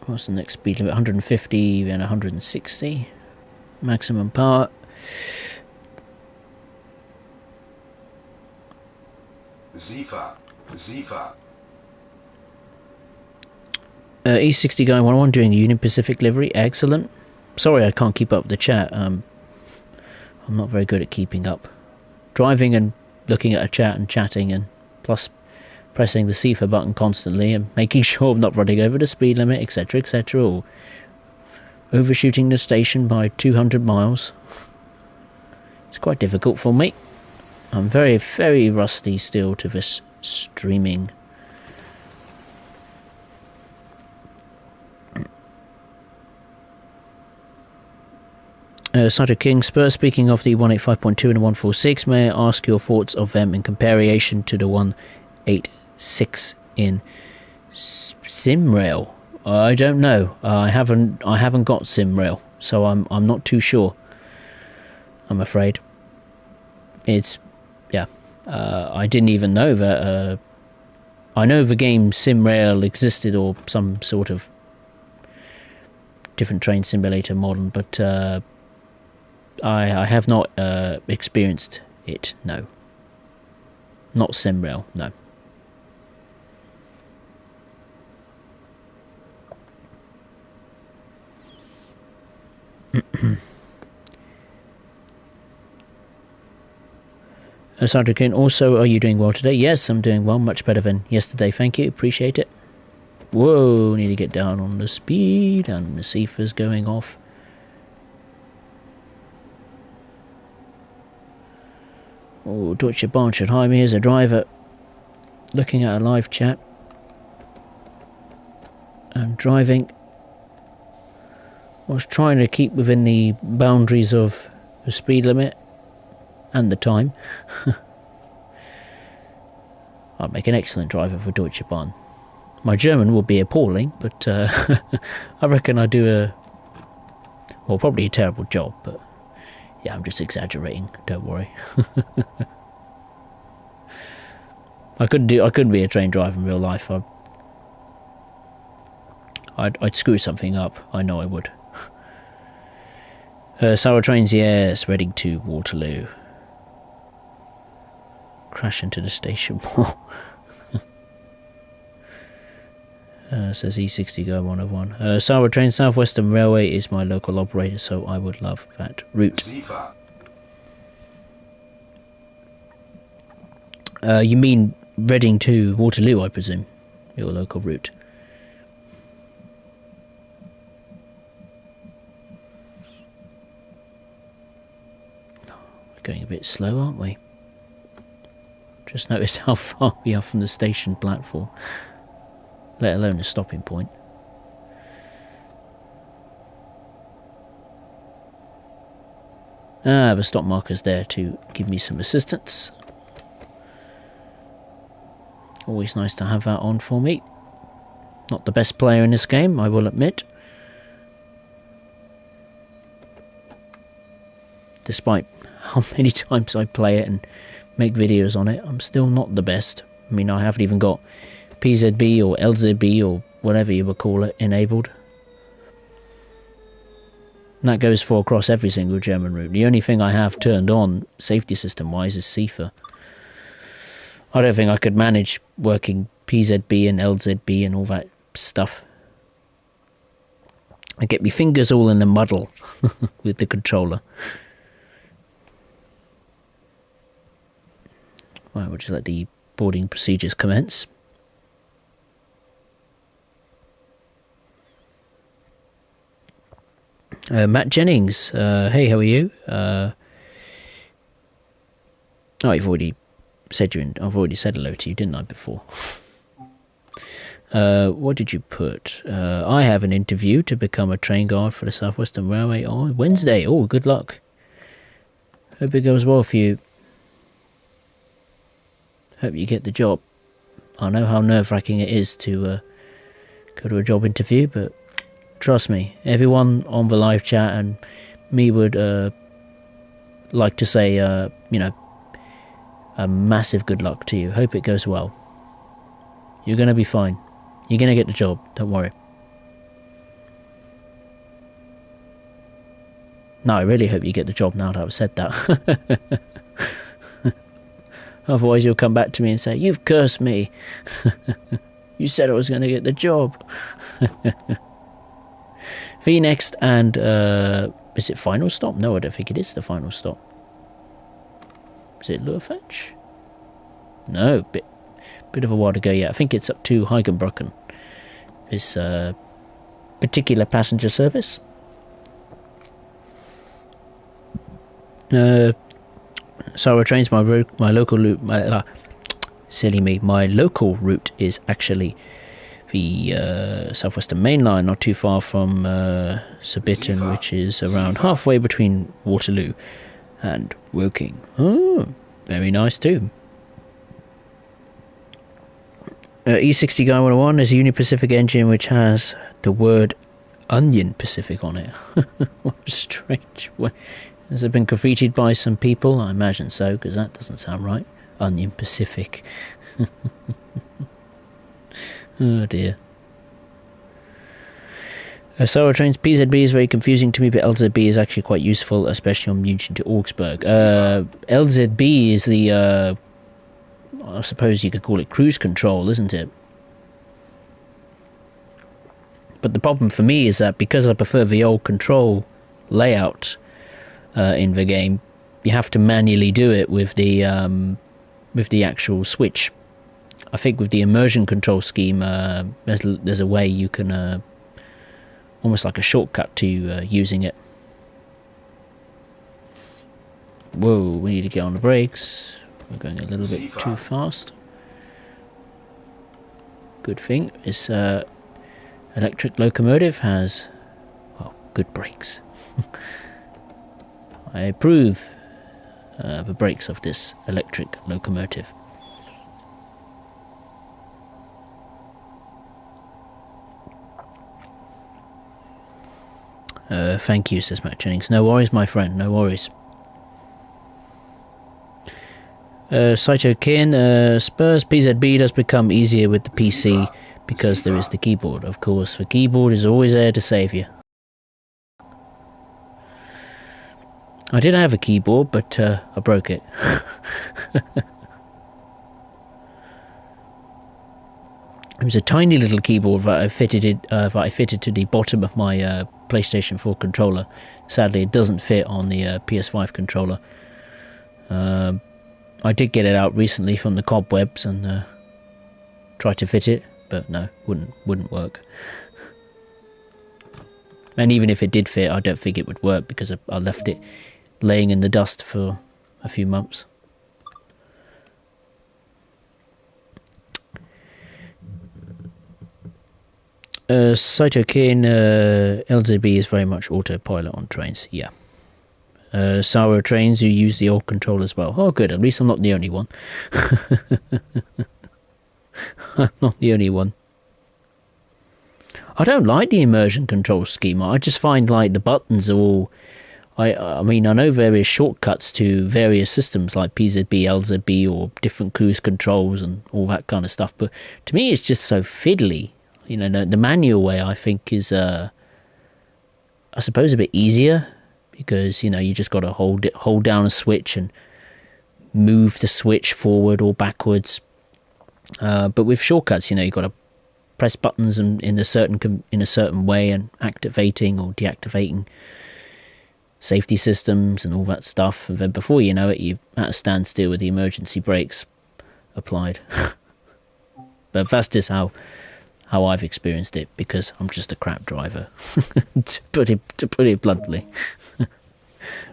What's the next speed limit? 150 and 160. Maximum power. Zifa. E60 going 101 doing Union Pacific livery. Excellent. Sorry I can't keep up with the chat. I'm not very good at keeping up. Driving and looking at a chat and chatting, and plus pressing the CFA button constantly and making sure I'm not running over the speed limit, etc, etc, or overshooting the station by 200 miles. It's quite difficult for me. I'm very, very rusty still to this streaming. Sergeant King Spur, speaking of the 185.2 and 146, may I ask your thoughts of them in comparison to the 186 in Simrail? I don't know. I haven't got Simrail, so I'm not too sure. I'm afraid. It's yeah. I didn't even know that. I know the game Simrail existed, or some sort of different train simulator modern, but I have not experienced it. No. Not Simrail. No. Sandra Kuhn, also, are you doing well today? Yes, I'm doing well, much better than yesterday, thank you, appreciate it. Whoa, need to get down on the speed, and the CFA's going off. Oh, Deutsche Bahn should hire me as a driver. Looking at a live chat. I'm driving. I was trying to keep within the boundaries of the speed limit and the time. I'd make an excellent driver for Deutsche Bahn. My German will be appalling, but I reckon I do probably a terrible job, but yeah, I'm just exaggerating, don't worry. I couldn't be a train driver in real life. I'd screw something up, I know I would. Sour trains, yes, heading to Waterloo. Crash into the station wall. Says E60 go 101. Sour Train South Western Railway is my local operator, so I would love that route. You mean Reading to Waterloo, I presume, your local route. We're going a bit slow, aren't we? Just notice how far we are from the station platform, let alone the stopping point. The stop marker's there to give me some assistance. Always nice to have that on for me. Not the best player in this game, I will admit. Despite how many times I play it and make videos on it, I'm still not the best. I mean, I haven't even got PZB or LZB or whatever you would call it enabled. And that goes for across every single German route. The only thing I have turned on safety system wise is CIFA. I don't think I could manage working PZB and LZB and all that stuff. I get my fingers all in the muddle with the controller. Right, we'll just let the boarding procedures commence. Matt Jennings, hey, how are you? I've already said hello to you, didn't I, before? What did you put? I have an interview to become a train guard for the South Western Railway on Wednesday. Oh, good luck. Hope it goes well for you. Hope you get the job. I know how nerve-wracking it is to go to a job interview, but trust me, everyone on the live chat and me would like to say, a massive good luck to you. Hope it goes well. You're going to be fine. You're going to get the job, don't worry. No, I really hope you get the job now that I've said that. Otherwise you'll come back to me and say, you've cursed me. You said I was going to get the job. V next, and is it final stop? No, I don't think it is the final stop. Is it Lurfetch? No, bit of a while to go yet. I think it's up to Heigenbrücken, this particular passenger service. Sarah trains my local route. Silly me, my local route is actually the Southwestern Main Line, not too far from Surbiton, which is around halfway between Waterloo and Woking. Oh, very nice too. E60 Guy 101 is a Union Pacific engine which has the word Onion Pacific on it. What a strange way. Has it been graffitied by some people? I imagine so, because that doesn't sound right. Onion Pacific. Oh dear. Sarah trains PZB is very confusing to me, but LZB is actually quite useful, especially on München to Augsburg. LZB is the, I suppose you could call it cruise control, isn't it? But the problem for me is that because I prefer the old control layout in the game, you have to manually do it with the actual switch. I think with the immersion control scheme, there's a way you can almost like a shortcut to using it. Whoa, we need to get on the brakes. We're going a little bit too fast. Good thing this electric locomotive has, well, good brakes. I approve the brakes of this electric locomotive. Thank you, says Matt Jennings. No worries, my friend, no worries. Saito Kin, Spurs PZB does become easier with the PC because there is the keyboard. Of course, the keyboard is always there to save you. I did have a keyboard, but I broke it. It was a tiny little keyboard that I fitted to the bottom of my PlayStation 4 controller. Sadly, it doesn't fit on the PS5 controller. I did get it out recently from the cobwebs and tried to fit it, but no, wouldn't work. And even if it did fit, I don't think it would work because I left it laying in the dust for a few months. Saito Kin, LZB is very much autopilot on trains. Yeah, Saro trains who use the old control as well. Oh, good. At least I'm not the only one. I'm not the only one. I don't like the immersion control scheme. I just find like the buttons are all. I mean, I know various shortcuts to various systems like PZB, LZB, or different cruise controls and all that kind of stuff. But to me, it's just so fiddly. You know, the manual way I think is, I suppose, a bit easier because you know you just got to hold down a switch and move the switch forward or backwards. But with shortcuts, you know, you've got to press buttons in a certain way and activating or deactivating safety systems and all that stuff. And then before you know it, you're at a standstill with the emergency brakes applied. But that's just how I've experienced it because I'm just a crap driver, to put it bluntly.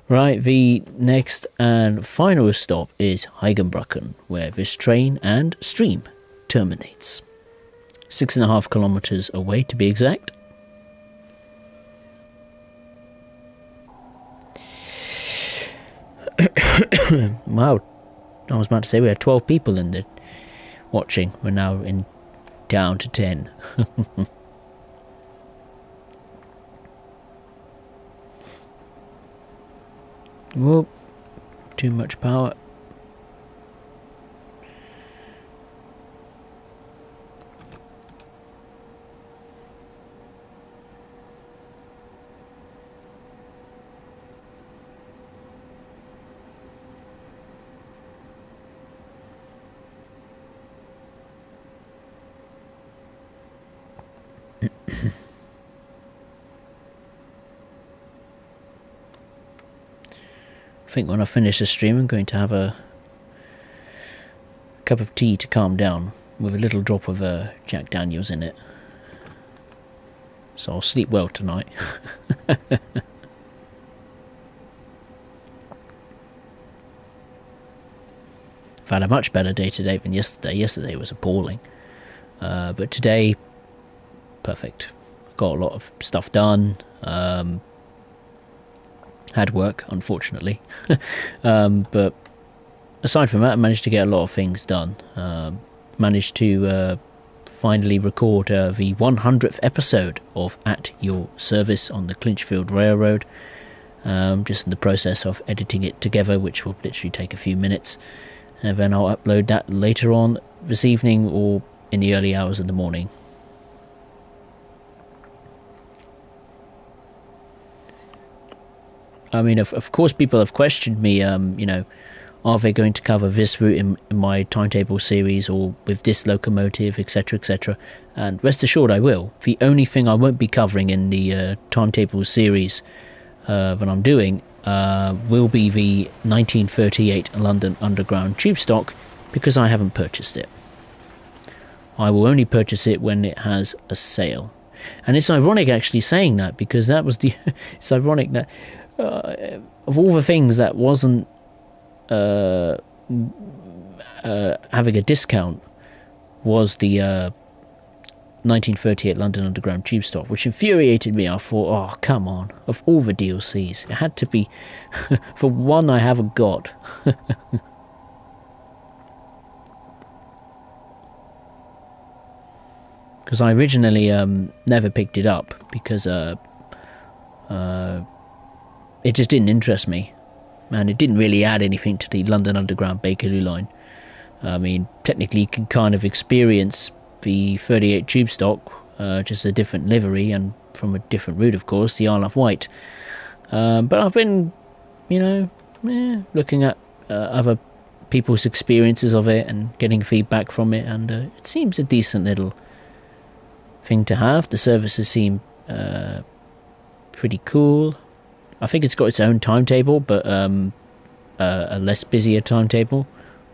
Right, the next and final stop is Heigenbrücken, where this train and stream terminates. 6.5 kilometers away to be exact. Wow, I was about to say we had 12 people in the watching. We're now down to 10. Whoop, too much power. I think when I finish the stream I'm going to have a cup of tea to calm down with a little drop of Jack Daniels in it. So I'll sleep well tonight. I've had a much better day today than yesterday. Yesterday was appalling. But today, perfect. Got a lot of stuff done. Had work, unfortunately. But aside from that, I managed to get a lot of things done. Managed to finally record the 100th episode of At Your Service on the Clinchfield Railroad. Just in the process of editing it together, which will literally take a few minutes. And then I'll upload that later on this evening or in the early hours of the morning. I mean, of course, people have questioned me, you know, are they going to cover this route in my timetable series or with this locomotive, etc., etc.? And rest assured I will. The only thing I won't be covering in the timetable series that I'm doing will be the 1938 London Underground tube stock because I haven't purchased it. I will only purchase it when it has a sale. And it's ironic actually saying that because that was it's ironic that of all the things that wasn't having a discount was the 1938 London Underground tube stock, which infuriated me. I thought, oh, come on, of all the DLCs, it had to be for one I haven't got. Because I originally never picked it up because it just didn't interest me, and it didn't really add anything to the London Underground Bakerloo line. I mean, technically you can kind of experience the 38 tube stock, just a different livery and from a different route, of course, the Isle of Wight. But I've been, you know, looking at other people's experiences of it and getting feedback from it, and it seems a decent little thing to have. The services seem pretty cool. I think it's got its own timetable, but a less busier timetable.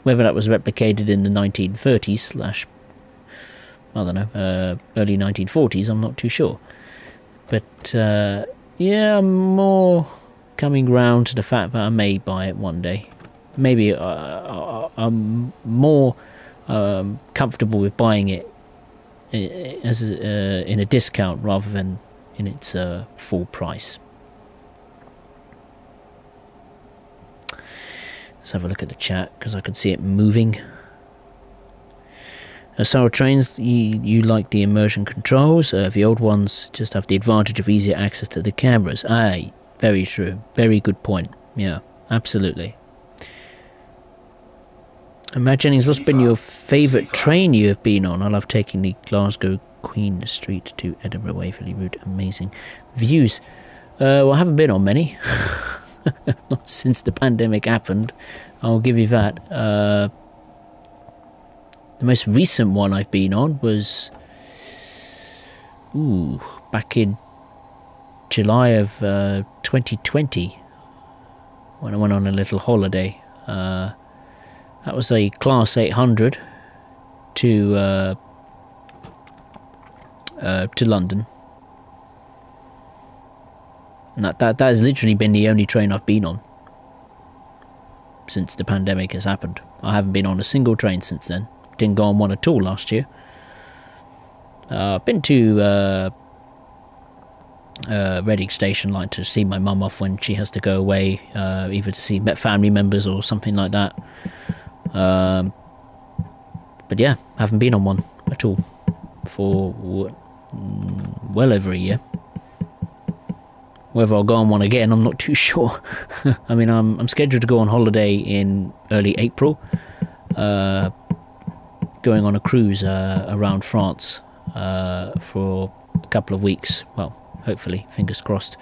Whether that was replicated in the 1930s / I don't know, early 1940s, I'm not too sure. But yeah, I'm more coming round to the fact that I may buy it one day. Maybe I'm more comfortable with buying it as in a discount rather than in its full price. Let's have a look at the chat, because I can see it moving. Sour Trains, you like the immersion controls. The old ones just have the advantage of easier access to the cameras. Aye, very true. Very good point. Yeah, absolutely. Jennings, what's been your favourite train you have been on? I love taking the Glasgow Queen Street to Edinburgh Waverley route. Amazing views. Well, I haven't been on many. Not since the pandemic happened. I'll give you that. The most recent one I've been on was back in July of 2020 when I went on a little holiday. That was a Class 800 to London. And that has literally been the only train I've been on since the pandemic has happened. I haven't been on a single train since then. Didn't go on one at all last year. I've been to Reading Station Line to see my mum off when she has to go away, either to see family members or something like that. But yeah, haven't been on one at all for well over a year. Whether I'll go on one again, I'm not too sure. I mean, I'm scheduled to go on holiday in early April, going on a cruise around France for a couple of weeks. Well, hopefully, fingers crossed.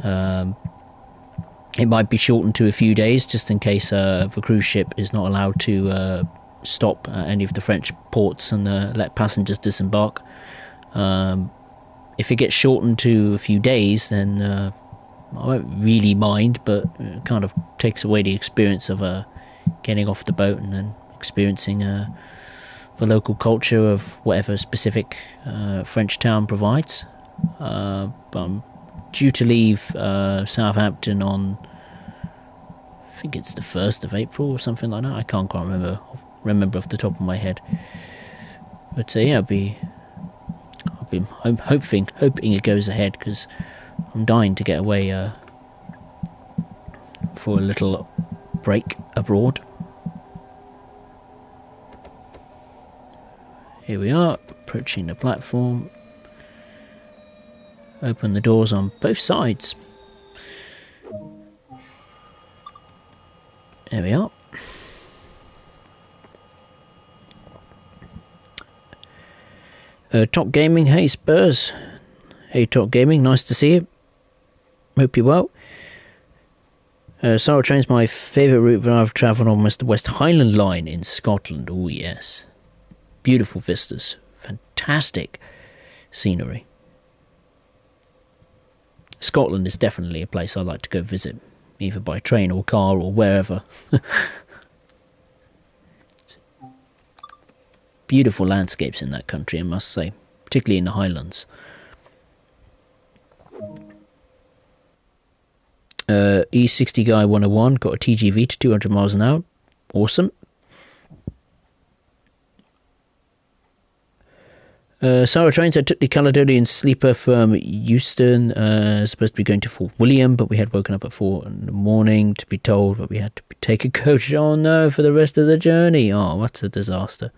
It might be shortened to a few days, just in case the cruise ship is not allowed to stop at any of the French ports and let passengers disembark. If it gets shortened to a few days, then I won't really mind, but it kind of takes away the experience of getting off the boat and then experiencing the local culture of whatever specific French town provides. But I'm due to leave Southampton on, I think it's the 1st of April or something like that. I can't quite remember off the top of my head. But yeah, I'm hoping it goes ahead, because I'm dying to get away for a little break abroad. Here we are, approaching the platform. Open the doors on both sides. There we are. Top Gaming, hey Spurs. Hey Top Gaming, nice to see you. Hope you're well. Sour Train's my favourite route that I've travelled on was the West Highland Line in Scotland. Oh yes. Beautiful vistas. Fantastic scenery. Scotland is definitely a place I like to go visit, either by train or car or wherever. Beautiful landscapes in that country, I must say, particularly in the Highlands. E60 Guy 101 got a TGV to 200 miles an hour. Awesome. Sour Trains, I took the Caledonian sleeper from Euston, supposed to be going to Fort William, but we had woken up at 4 in the morning to be told that we had to take a coach. Oh no, for the rest of the journey. Oh, what a disaster.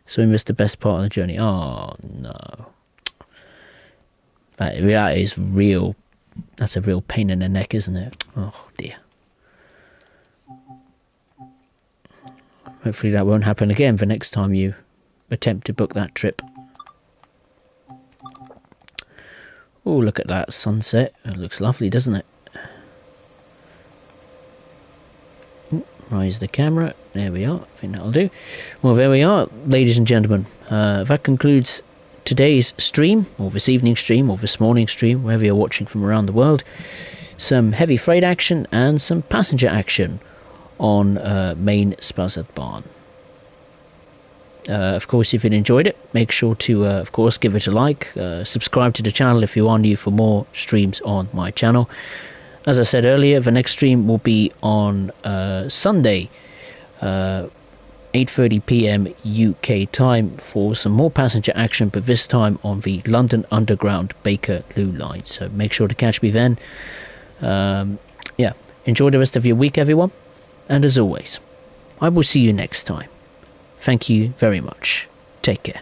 So we missed the best part of the journey. Oh no. That is real. That's a real pain in the neck, isn't it? Oh dear. Hopefully that won't happen again the next time you attempt to book that trip. Oh, look at that sunset. It looks lovely, doesn't it? Rise the camera. There we are. I think that'll do. Well, there we are, ladies and gentlemen. That concludes today's stream, or this evening's stream, or this morning's stream, wherever you're watching from around the world. Some heavy freight action and some passenger action on main Spessart Bahn. Of course, if you enjoyed it, make sure to, of course, give it a like. Subscribe to the channel if you are new for more streams on my channel. As I said earlier, the next stream will be on Sunday, 8:30 PM UK time, for some more passenger action, but this time on the London Underground Bakerloo line. So make sure to catch me then. Yeah, enjoy the rest of your week, everyone. And as always, I will see you next time. Thank you very much. Take care.